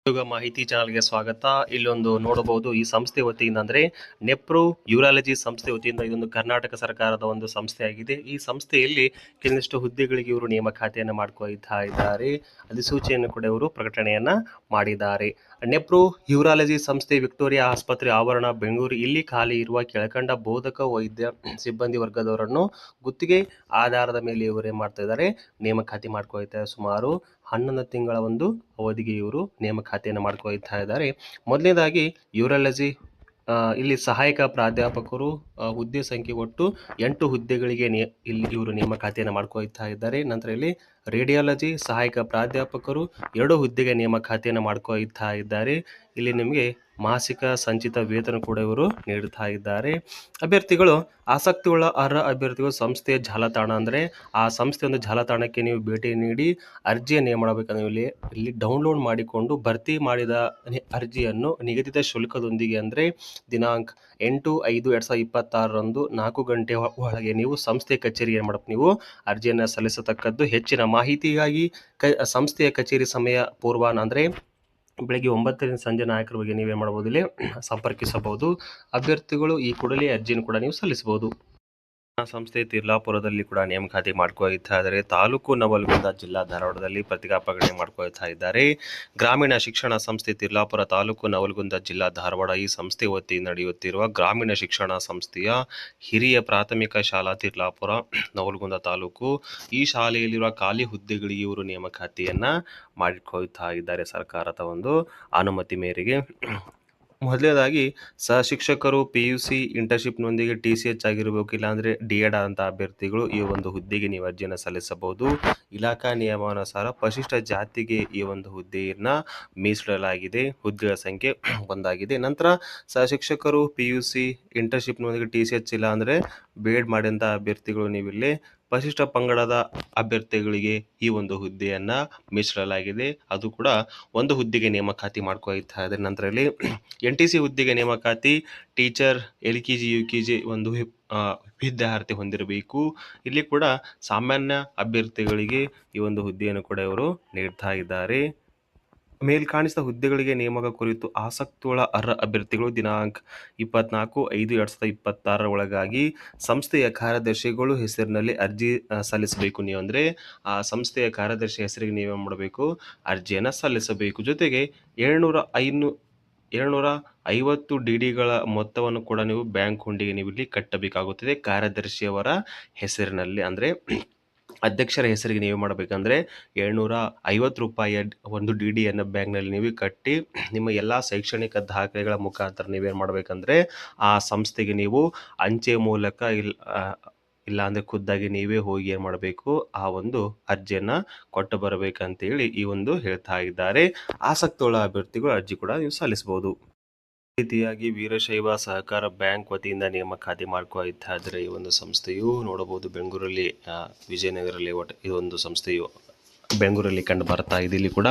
ಉದ್ಯೋಗ ಮಾಹಿತಿ ಚಾನಲ್ಗೆ ಸ್ವಾಗತ. ಇಲ್ಲೊಂದು ನೋಡಬಹುದು, ಈ ಸಂಸ್ಥೆ ವತಿಯಿಂದ ಅಂದ್ರೆ ನೆಪ್ರೋ ಯೂರಾಲಜಿ ಸಂಸ್ಥೆ ವತಿಯಿಂದ ಇದೊಂದು ಕರ್ನಾಟಕ ಸರ್ಕಾರದ ಒಂದು ಸಂಸ್ಥೆಯಾಗಿದೆ. ಈ ಸಂಸ್ಥೆಯಲ್ಲಿ ಕೆಲವಷ್ಟು ಹುದ್ದೆಗಳಿಗೆ ಇವರು ನೇಮಕಾತಿಯನ್ನು ಮಾಡ್ಕೊಳ್ತಾ ಇದ್ದಾರೆ. ಅಧಿಸೂಚನೆಯನ್ನು ಕೂಡ ಇವರು ಪ್ರಕಟಣೆಯನ್ನ ಮಾಡಿದ್ದಾರೆ. ನೆಪ್ರೋ ಯೂರಾಲಜಿ ಸಂಸ್ಥೆ ವಿಕ್ಟೋರಿಯಾ ಆಸ್ಪತ್ರೆ ಆವರಣ ಬೆಂಗಳೂರು. ಇಲ್ಲಿ ಖಾಲಿ ಇರುವ ಕೆಳಕಂಡ ಬೋಧಕ ವೈದ್ಯ ಸಿಬ್ಬಂದಿ ವರ್ಗದವರನ್ನು ಗುತ್ತಿಗೆ ಆಧಾರದ ಮೇಲೆ ಇವರು ಏನ್ ಮಾಡ್ತಾ ಇದ್ದಾರೆ, ನೇಮಕಾತಿ ಮಾಡ್ಕೊಳ್ತಾರೆ. ಸುಮಾರು 11 ತಿಂಗಳ ಒಂದು ಅವಧಿಗೆ ಇವರು ನೇಮಕಾತಿಯನ್ನು ಮಾಡ್ಕೊಳ್ತಾ ಇದ್ದಾರೆ. ಮೊದಲನೇದಾಗಿ ಯೂರಾಲಜಿ ಇಲ್ಲಿ ಸಹಾಯಕ ಪ್ರಾಧ್ಯಾಪಕರು ಹುದ್ದೆ ಸಂಖ್ಯೆ ಒಟ್ಟು 8 ಹುದ್ದೆಗಳಿಗೆ ಇಲ್ಲಿ ಇವರು ನೇಮಕಾತಿಯನ್ನು ಮಾಡ್ಕೊಳ್ತಾ ಇದ್ದಾರೆ. ನಂತರ ಇಲ್ಲಿ ರೇಡಿಯಾಲಜಿ ಸಹಾಯಕ ಪ್ರಾಧ್ಯಾಪಕರು 2 ಹುದ್ದೆಗೆ ನೇಮಕಾತಿಯನ್ನು ಮಾಡ್ಕೊಳ್ತಾ ಇದ್ದಾರೆ. ಇಲ್ಲಿ ನಿಮಗೆ ಮಾಸಿಕ ಸಂಚಿತ ವೇತನ ಕೂಡ ಇವರು ನೀಡುತ್ತಾ ಇದ್ದಾರೆ. ಅಭ್ಯರ್ಥಿಗಳು ಆಸಕ್ತಿಯುಳ್ಳ ಅರ್ಹ ಅಭ್ಯರ್ಥಿಗಳು ಸಂಸ್ಥೆಯ ಜಾಲತಾಣ ಅಂದರೆ ಆ ಸಂಸ್ಥೆಯ ಒಂದು ಜಾಲತಾಣಕ್ಕೆ ನೀವು ಭೇಟಿ ನೀಡಿ ಅರ್ಜಿಯನ್ನು ಏನು ಮಾಡಬೇಕಂದ್ರೆ ಇಲ್ಲಿ ಡೌನ್ಲೋಡ್ ಮಾಡಿಕೊಂಡು ಭರ್ತಿ ಮಾಡಿದ ಅರ್ಜಿಯನ್ನು ನಿಗದಿತ ಶುಲ್ಕದೊಂದಿಗೆ ಅಂದರೆ ದಿನಾಂಕ 8/5/2026 4 ಗಂಟೆ ಒಳಗೆ ನೀವು ಸಂಸ್ಥೆ ಕಚೇರಿ ಏನು ಮಾಡಬೇಕು, ನೀವು ಅರ್ಜಿಯನ್ನು ಸಲ್ಲಿಸತಕ್ಕದ್ದು. ಹೆಚ್ಚಿನ ಮಾಹಿತಿಗಾಗಿ ಸಂಸ್ಥೆಯ ಕಚೇರಿ ಸಮಯ ಪೂರ್ವಾಹ್ನ ಅಂದರೆ ಬೆಳಗ್ಗೆ 9ರಿಂದ ಸಂಜೆ 4 ಬಗ್ಗೆ ನೀವೇನು ಮಾಡಬಹುದು, ಇಲ್ಲಿ ಸಂಪರ್ಕಿಸಬಹುದು. ಅಭ್ಯರ್ಥಿಗಳು ಈ ಕೂಡಲೇ ಅರ್ಜಿಯನ್ನು ಕೂಡ ನೀವು ಸಲ್ಲಿಸಬಹುದು. ಸಂಸ್ಥೆ ತಿರ್ಲಾಪುರದಲ್ಲಿ ಕೂಡ ನೇಮಕಾತಿ ಮಾಡ್ಕೊಳ್ತಾ ಇದ್ದಾರೆ. ತಾಲೂಕು ನವಲಗುಂದ ಜಿಲ್ಲಾ ಧಾರವಾಡದಲ್ಲಿ ಪತ್ರಿಕಾ ಪ್ರಕಟಣೆ ಮಾಡ್ಕೊಳ್ತಾ ಇದ್ದಾರೆ. ಗ್ರಾಮೀಣ ಶಿಕ್ಷಣ ಸಂಸ್ಥೆ ತಿರ್ಲಾಪುರ ತಾಲೂಕು ನವಲಗುಂದ ಜಿಲ್ಲಾ ಧಾರವಾಡ. ಈ ಸಂಸ್ಥೆ ವತಿಯಿಂದ ನಡೆಯುತ್ತಿರುವ ಗ್ರಾಮೀಣ ಶಿಕ್ಷಣ ಸಂಸ್ಥೆಯ ಹಿರಿಯ ಪ್ರಾಥಮಿಕ ಶಾಲಾ ತಿರ್ಲಾಪುರ ನವಲಗುಂದ ತಾಲೂಕು. ಈ ಶಾಲೆಯಲ್ಲಿರುವ ಖಾಲಿ ಹುದ್ದೆಗಳಿಗೆ ಇವರು ನೇಮಕಾತಿಯನ್ನ ಮಾಡಿಕೊಳ್ತಾ ಇದ್ದಾರೆ ಸರ್ಕಾರದ ಒಂದು ಅನುಮತಿ ಮೇರೆಗೆ. ಮೊದಲನೇದಾಗಿ ಶಿಕ್ಷಕರು PUC ಇಂಟರ್ನ್ಶಿಪ್ನೊಂದಿಗೆ TCH ಆಗಿರಬೇಕು, ಇಲ್ಲಾಂದರೆ DED ಆದಂಥ ಅಭ್ಯರ್ಥಿಗಳು ಈ ಒಂದು ಹುದ್ದೆಗೆ ನೀವು ಅರ್ಜಿಯನ್ನು ಸಲ್ಲಿಸಬಹುದು. ಇಲಾಖಾ ನಿಯಮಾನುಸಾರ ಪರಿಶಿಷ್ಟ ಜಾತಿಗೆ ಈ ಒಂದು ಹುದ್ದೆಯನ್ನು ಮೀಸಲಿಡಲಾಗಿದೆ. ಹುದ್ದೆಗಳ ಸಂಖ್ಯೆ 1 ಆಗಿದೆ. ನಂತರ ಶಿಕ್ಷಕರು PUC ಇಂಟರ್ನ್ಶಿಪ್ನೊಂದಿಗೆ TCH ಇಲ್ಲ ಅಂದರೆ BEd ಮಾಡಿದಂಥ ಅಭ್ಯರ್ಥಿಗಳು ನೀವಿಲ್ಲಿ ಪರಿಶಿಷ್ಟ ಪಂಗಡದ ಅಭ್ಯರ್ಥಿಗಳಿಗೆ ಈ ಒಂದು ಹುದ್ದೆಯನ್ನ ಮೀಸಲಿಡಲಾಗಿದೆ. ಅದು ಕೂಡ ಒಂದು ಹುದ್ದೆಗೆ ನೇಮಕಾತಿ ಮಾಡ್ಕೊಳ್ತಾ ಇದ್ದಾರೆ. ನಂತರ ಇಲ್ಲಿ NTC ಹುದ್ದೆಗೆ ನೇಮಕಾತಿ ಟೀಚರ್ LKG UKG ಒಂದು ವಿದ್ಯಾರ್ಥಿ ಹೊಂದಿರಬೇಕು. ಇಲ್ಲಿ ಕೂಡ ಸಾಮಾನ್ಯ ಅಭ್ಯರ್ಥಿಗಳಿಗೆ ಈ ಒಂದು ಹುದ್ದೆಯನ್ನು ಕೂಡ ಇವರು ನೀಡ್ತಾ ಇದ್ದಾರೆ. ಮೇಲ್ಕಾಣಿಸಿದ ಹುದ್ದೆಗಳಿಗೆ ನೇಮಕ ಕುರಿತು ಆಸಕ್ತಿಯುಳ್ಳ ಅರ್ಹ ಅಭ್ಯರ್ಥಿಗಳು ದಿನಾಂಕ 24/5/2026 ಒಳಗಾಗಿ ಸಂಸ್ಥೆಯ ಕಾರ್ಯದರ್ಶಿಗಳು ಹೆಸರಿನಲ್ಲಿ ಅರ್ಜಿ ಸಲ್ಲಿಸಬೇಕು. ನೀವು ಅಂದರೆ ಆ ಸಂಸ್ಥೆಯ ಕಾರ್ಯದರ್ಶಿ ಹೆಸರಿಗೆ ನೀವೇ ಮಾಡಬೇಕು, ಅರ್ಜಿಯನ್ನು ಸಲ್ಲಿಸಬೇಕು. ಜೊತೆಗೆ 750 DDಗಳ ಮೊತ್ತವನ್ನು ಕೂಡ ನೀವು ಬ್ಯಾಂಕ್ ಹುಂಡಿಗೆ ನೀವು ಇಲ್ಲಿ ಕಟ್ಟಬೇಕಾಗುತ್ತದೆ. ಕಾರ್ಯದರ್ಶಿಯವರ ಹೆಸರಿನಲ್ಲಿ ಅಂದರೆ ಅಧ್ಯಕ್ಷರ ಹೆಸರಿಗೆ ನೀವು ಮಾಡಬೇಕಂದ್ರೆ 750 ರೂಪಾಯಿಯ ಒಂದು DDಯನ್ನು ಬ್ಯಾಂಕ್ನಲ್ಲಿ ನೀವು ಕಟ್ಟಿ ನಿಮ್ಮ ಎಲ್ಲ ಶೈಕ್ಷಣಿಕ ದಾಖಲೆಗಳ ಮುಖಾಂತರ ನೀವೇನು ಮಾಡಬೇಕಂದ್ರೆ ಆ ಸಂಸ್ಥೆಗೆ ನೀವು ಅಂಚೆ ಮೂಲಕ ಇಲ್ಲ ಅಂದರೆ ಖುದ್ದಾಗಿ ನೀವೇ ಹೋಗಿ ಏನು ಮಾಡಬೇಕು, ಆ ಒಂದು ಅರ್ಜಿಯನ್ನು ಕೊಟ್ಟು ಬರಬೇಕಂತೇಳಿ ಈ ಒಂದು ಹೇಳ್ತಾ ಇದ್ದಾರೆ. ಆಸಕ್ತಿಯುಳ್ಳ ಅಭ್ಯರ್ಥಿಗಳು ಅರ್ಜಿ ಕೂಡ ನೀವು ಸಲ್ಲಿಸಬಹುದು. ರೀತಿಯಾಗಿ ವೀರಶೈವ ಸಹಕಾರ ಬ್ಯಾಂಕ್ ವತಿಯಿಂದ ನೇಮಕಾತಿ ಮಾಡ್ಕೊಳ್ತಾ ಇದ್ದಾರೆ. ಈ ಒಂದು ಸಂಸ್ಥೆಯು ನೋಡಬಹುದು ಬೆಂಗಳೂರಲ್ಲಿ ವಿಜಯನಗರ ಲೇಔಟ್ ಇದೊಂದು ಸಂಸ್ಥೆಯು ಬೆಂಗಳೂರಲ್ಲಿ ಕಂಡು ಬರ್ತಾ ಇದೆ. ಇಲ್ಲಿ ಕೂಡ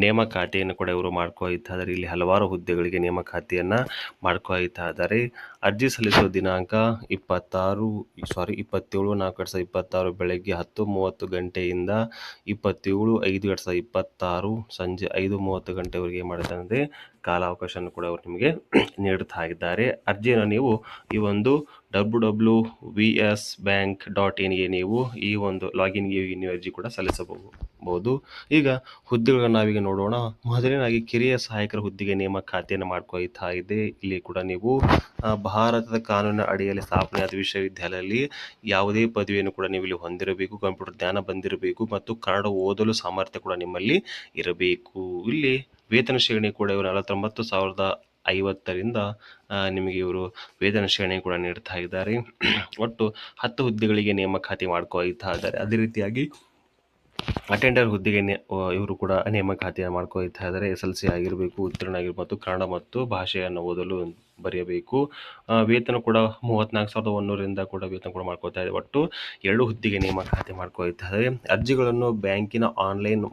ನೇಮಕಾತಿಯನ್ನು ಕೂಡ ಇವರು ಮಾಡ್ಕೊಳ್ತಾ ಇದ್ದಾರೆ. ಇಲ್ಲಿ ಹಲವಾರು ಹುದ್ದೆಗಳಿಗೆ ನೇಮಕಾತಿಯನ್ನು ಮಾಡ್ಕೊಳ್ತಾ ಇದ್ದಾರೆ. ಅರ್ಜಿ ಸಲ್ಲಿಸುವ ದಿನಾಂಕ 27/4/2026 ಬೆಳಗ್ಗೆ 10:30 ಗಂಟೆಯಿಂದ 27/5/2026 ಸಂಜೆ 5:30 ಗಂಟೆವರೆಗೆ ಮಾಡಿದಂತೆ ಕಾಲಾವಕಾಶವನ್ನು ಕೂಡ ಅವರು ನಿಮಗೆ ನೀಡುತ್ತಾ ಇದ್ದಾರೆ. ಅರ್ಜಿಯನ್ನು ನೀವು ಈ ಒಂದು www.vsbank.in ನೀವು ಈ ಒಂದು ಲಾಗಿನ್ಗೆ ನೀವು ಅರ್ಜಿ ಕೂಡ ಸಲ್ಲಿಸಬಹುದು. ಈಗ ಹುದ್ದೆಗಳನ್ನು ನಾವೀಗ ನೋಡೋಣ. ಮೊದಲನೇದಾಗಿ ಕಿರಿಯ ಸಹಾಯಕರ ಹುದ್ದೆಗೆ ನೇಮಕಾತಿಯನ್ನು ಮಾಡ್ಕೊಳ್ತಾ ಇದೆ. ಇಲ್ಲಿ ಕೂಡ ನೀವು ಭಾರತದ ಕಾನೂನಿನ ಅಡಿಯಲ್ಲಿ ಸ್ಥಾಪನೆಯಾದ ವಿಶ್ವವಿದ್ಯಾಲಯದಲ್ಲಿ ಯಾವುದೇ ಪದವಿಯನ್ನು ಕೂಡ ನೀವು ಇಲ್ಲಿ ಹೊಂದಿರಬೇಕು, ಕಂಪ್ಯೂಟರ್ ಜ್ಞಾನ ಬಂದಿರಬೇಕು ಮತ್ತು ಕನ್ನಡ ಓದಲು ಸಾಮರ್ಥ್ಯ ಕೂಡ ನಿಮ್ಮಲ್ಲಿ ಇರಬೇಕು. ಇಲ್ಲಿ ವೇತನ ಶ್ರೇಣಿ ಕೂಡ ಇವರು 49,050ರಿಂದ ನಿಮಗೆ ಇವರು ವೇತನ ಶ್ರೇಣಿ ಕೂಡ ನೀಡ್ತಾ ಇದ್ದಾರೆ. ಒಟ್ಟು 10 ಹುದ್ದೆಗಳಿಗೆ ನೇಮಕಾತಿ ಮಾಡ್ಕೊಳ್ತಾ ಇದ್ದಾರೆ. ಅದೇ ರೀತಿಯಾಗಿ ಅಟೆಂಡರ್ ಹುದ್ದೆಗೆ ಇವರು ಕೂಡ ನೇಮಕಾತಿಯನ್ನು ಮಾಡ್ಕೊಳ್ತಾ ಇದ್ದಾರೆ. SLC ಆಗಿರಬೇಕು, ಉತ್ತೀರ್ಣ ಆಗಿರ್ಬೇಕು ಮತ್ತು ಕನ್ನಡ ಮತ್ತು ಭಾಷೆಯನ್ನು ಓದಲು ಬರೆಯಬೇಕು. ವೇತನ ಕೂಡ 34,100ರಿಂದ ಕೂಡ ವೇತನ ಕೂಡ ಮಾಡ್ಕೊಳ್ತಾ ಇದೆ. ಒಟ್ಟು 2 ಹುದ್ದೆಗೆ ನೇಮಕಾತಿ ಮಾಡ್ಕೊಳ್ತಾ ಇದ್ದಾರೆ. ಅರ್ಜಿಗಳನ್ನು ಬ್ಯಾಂಕಿನ ಆನ್ಲೈನ್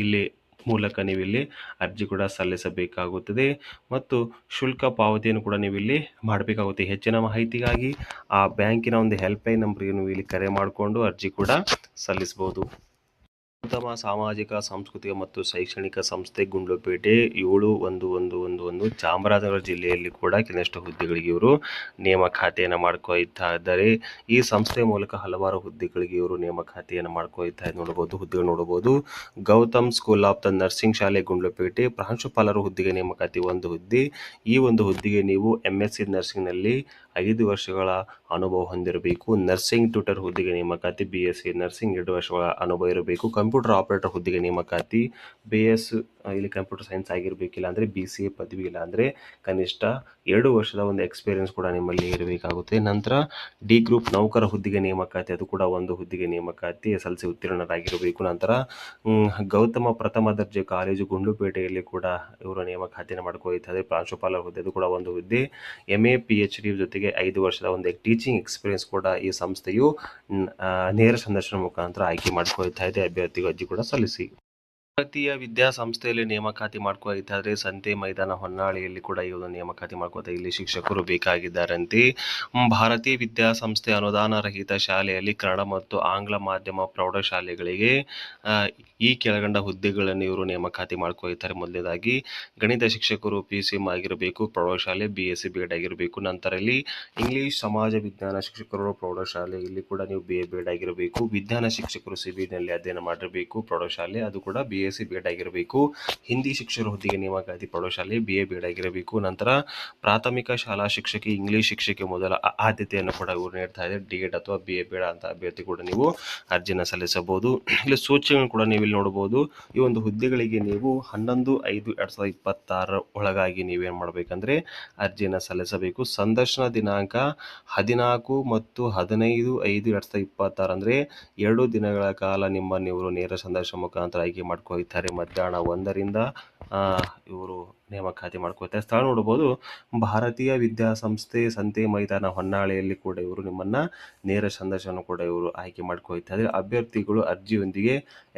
ಇಲ್ಲಿ ಮೂಲಕ ನೀವು ಇಲ್ಲಿ ಅರ್ಜಿ ಕೂಡ ಸಲ್ಲಿಸಬೇಕಾಗುತ್ತದೆ ಮತ್ತು ಶುಲ್ಕ ಪಾವತಿಯನ್ನು ಕೂಡ ನೀವು ಇಲ್ಲಿ ಮಾಡಬೇಕಾಗುತ್ತೆ. ಹೆಚ್ಚಿನ ಮಾಹಿತಿಗಾಗಿ ಆ ಬ್ಯಾಂಕಿನ ಒಂದು ಹೆಲ್ಪ್ಲೈನ್ ನಂಬರ್ಗೆ ನೀವು ಇಲ್ಲಿ ಕರೆ ಮಾಡಿಕೊಂಡು ಅರ್ಜಿ ಕೂಡ ಸಲ್ಲಿಸಬಹುದು. ಉತ್ತಮ ಸಾಮಾಜಿಕ ಸಾಂಸ್ಕೃತಿಕ ಮತ್ತು ಶೈಕ್ಷಣಿಕ ಸಂಸ್ಥೆ ಗುಂಡ್ಲುಪೇಟೆ 71111 ಚಾಮರಾಜನಗರ ಜಿಲ್ಲೆಯಲ್ಲಿ ಕೂಡ ಕೆಲವಷ್ಟು ಹುದ್ದೆಗಳಿಗೆ ಇವರು ನೇಮಕಾತಿಯನ್ನು ಮಾಡ್ಕೊಳ್ತಾ ಇದ್ದಾರೆ. ಈ ಸಂಸ್ಥೆಯ ಮೂಲಕ ಹಲವಾರು ಹುದ್ದೆಗಳಿಗೆ ಇವರು ನೇಮಕಾತಿಯನ್ನು ಮಾಡ್ಕೊಳ್ತಾ ನೋಡಬಹುದು. ಹುದ್ದೆಗಳು ನೋಡಬಹುದು. Gautam school of the nursing ಶಾಲೆ ಗುಂಡ್ಲುಪೇಟೆ ಪ್ರಾಂಶುಪಾಲರ ಹುದ್ದೆಗೆ ನೇಮಕಾತಿ ಒಂದು ಹುದ್ದೆ. ಈ ಒಂದು ಹುದ್ದೆಗೆ ನೀವು MSc ನರ್ಸಿಂಗ್ನಲ್ಲಿ 5 ವರ್ಷಗಳ ಅನುಭವ ಹೊಂದಿರಬೇಕು. ನರ್ಸಿಂಗ್ ಟ್ಯೂಟರ್ ಹುದ್ದೆಗೆ ನೇಮಕಾತಿ BSc ನರ್ಸಿಂಗ್ 2 ವರ್ಷಗಳ ಅನುಭವ ಇರಬೇಕು. ಕಂಪ್ಯೂಟರ್ ಆಪರೇಟರ್ ಹುದ್ದೆಗೆ ನೇಮಕಾತಿ BS ಇಲ್ಲಿ ಕಂಪ್ಯೂಟರ್ ಸೈನ್ಸ್ ಆಗಿರಬೇಕಿಲ್ಲ ಅಂದರೆ BCA ಪದವಿ ಇಲ್ಲ ಅಂದರೆ ಕನಿಷ್ಠ 2 ವರ್ಷದ ಒಂದು ಎಕ್ಸ್ಪೀರಿಯನ್ಸ್ ಕೂಡ ನಿಮ್ಮಲ್ಲಿ ಇರಬೇಕಾಗುತ್ತೆ. ನಂತರ D ಗ್ರೂಪ್ ನೌಕರ ಹುದ್ದೆಗೆ ನೇಮಕಾತಿ, ಅದು ಕೂಡ ಒಂದು ಹುದ್ದೆಗೆ ನೇಮಕಾತಿ SLC ಉತ್ತೀರ್ಣರಾಗಿರಬೇಕು. ನಂತರ ಗೌತಮ ಪ್ರಥಮ ದರ್ಜೆ ಕಾಲೇಜು ಗುಂಡ್ಲುಪೇಟೆಯಲ್ಲಿ ಕೂಡ ಇವರು ನೇಮಕಾತಿಯನ್ನು ಮಾಡ್ಕೊಳ್ತಾರೆ. ಪ್ರಾಂಶುಪಾಲರ ಹುದ್ದೆ, ಅದು ಕೂಡ ಒಂದು ಹುದ್ದೆ. MA PhD ಜೊತೆಗೆ 5 ವರ್ಷದ ಒಂದು ಟೀಚಿಂಗ್ ಎಕ್ಸ್ಪೀರಿಯನ್ಸ್ ಕೂಡ ಈ ಸಂಸ್ಥೆಯು ನೇರ ಸಂದರ್ಶನ ಮುಖಾಂತರ ಆಯ್ಕೆ ಮಾಡ್ಕೊಳ್ತಾ ಇದೆ. ಅಭ್ಯರ್ಥಿಗಳು ಅರ್ಜಿ ಕೂಡ ಸಲ್ಲಿಸಿ. ಭಾರತೀಯ ವಿದ್ಯಾಸಂಸ್ಥೆಯಲ್ಲಿ ನೇಮಕಾತಿ ಮಾಡ್ಕೊಳ್ತಾ ಇದ್ರೆ ಸಂತೆ ಮೈದಾನ ಹೊನ್ನಾಳಿಯಲ್ಲಿ ಕೂಡ ಈ ಒಂದು ನೇಮಕಾತಿ ಮಾಡ್ಕೊಳ್ತಾ ಇಲ್ಲಿ ಶಿಕ್ಷಕರು ಬೇಕಾಗಿದ್ದಾರಂತೆ. ಭಾರತೀಯ ವಿದ್ಯಾಸಂಸ್ಥೆ ಅನುದಾನ ರಹಿತ ಶಾಲೆಯಲ್ಲಿ ಕನ್ನಡ ಮತ್ತು ಆಂಗ್ಲ ಮಾಧ್ಯಮ ಪ್ರೌಢಶಾಲೆಗಳಿಗೆ ಈ ಕೆಳಗಂಡ ಹುದ್ದೆಗಳನ್ನು ಇವರು ನೇಮಕಾತಿ ಮಾಡ್ಕೊಳ್ತಾರೆ. ಮೊದಲನೇದಾಗಿ ಗಣಿತ ಶಿಕ್ಷಕರು PCM ಆಗಿರಬೇಕು, ಪ್ರೌಢಶಾಲೆ BSc B.Ed ಆಗಿರಬೇಕು. ನಂತರ ಇಲ್ಲಿ ಇಂಗ್ಲಿಷ್ ಸಮಾಜ ವಿಜ್ಞಾನ ಶಿಕ್ಷಕರು ಪ್ರೌಢಶಾಲೆ, ಇಲ್ಲಿ ಕೂಡ ನೀವು BA B.Ed ಆಗಿರಬೇಕು. ವಿಜ್ಞಾನ ಶಿಕ್ಷಕರು CBನಲ್ಲಿ ಅಧ್ಯಯನ ಮಾಡಿರಬೇಕು, ಪ್ರೌಢಶಾಲೆ, ಅದು ಕೂಡ BSc B.Ed ಆಗಿರಬೇಕು. ಹಿಂದಿ ಶಿಕ್ಷಕರ ಹುದ್ದೆಗೆ ನೇಮಕಾತಿ ಪ್ರೌಢಶಾಲೆ BA B.Ed ಆಗಿರಬೇಕು. ನಂತರ ಪ್ರಾಥಮಿಕ ಶಾಲಾ ಶಿಕ್ಷಕಿ ಇಂಗ್ಲಿಷ್ ಶಿಕ್ಷಕಿ ಮೊದಲ ಆದ್ಯತೆಯನ್ನು ಕೂಡ ಇವರು ನೀಡ್ತಾ ಇದೆ. D.Ed ಅಥವಾ BA B.Ed ಅಂತ ಅಭ್ಯರ್ಥಿ ಕೂಡ ನೀವು ಅರ್ಜಿನ ಸಲ್ಲಿಸಬಹುದು. ಇಲ್ಲಿ ಸೂಚನೆಗಳನ್ನು ಕೂಡ ನೀವು ಇಲ್ಲಿ ನೋಡಬಹುದು. ಈ ಒಂದು ಹುದ್ದೆಗಳಿಗೆ ನೀವು 11/5/2026 ಒಳಗಾಗಿ ನೀವೇನು ಮಾಡಬೇಕಂದ್ರೆ ಅರ್ಜಿಯನ್ನು ಸಲ್ಲಿಸಬೇಕು. ಸಂದರ್ಶನ ದಿನಾಂಕ 14 ಮತ್ತು 15/5/2026 ಅಂದರೆ 2 ದಿನಗಳ ಕಾಲ ನಿಮ್ಮನ್ನು ಇವರು ನೇರ ಸಂದರ್ಶನ ಮುಖಾಂತರ ಆಯ್ಕೆ ಮಾಡ್ಕೊಳ್ತಾರೆ. ಮಧ್ಯಾಹ್ನ 1ರಿಂದ ಇವರು ನೇಮಕಾತಿ ಮಾಡ್ಕೊಳ್ತಾರೆ. ಸ್ಥಳ ನೋಡಬಹುದು, ಭಾರತೀಯ ವಿದ್ಯಾಸಂಸ್ಥೆ ಸಂತೆ ಮೈದಾನ ಹೊನ್ನಾಳಿಯಲ್ಲಿ ಕೂಡ ಇವರು ನಿಮ್ಮನ್ನು ನೇರ ಸಂದರ್ಶನ ಕೂಡ ಇವರು ಆಯ್ಕೆ ಮಾಡ್ಕೊಳ್ತಾರೆ. ಅಭ್ಯರ್ಥಿಗಳು ಅರ್ಜಿಯೊಂದಿಗೆ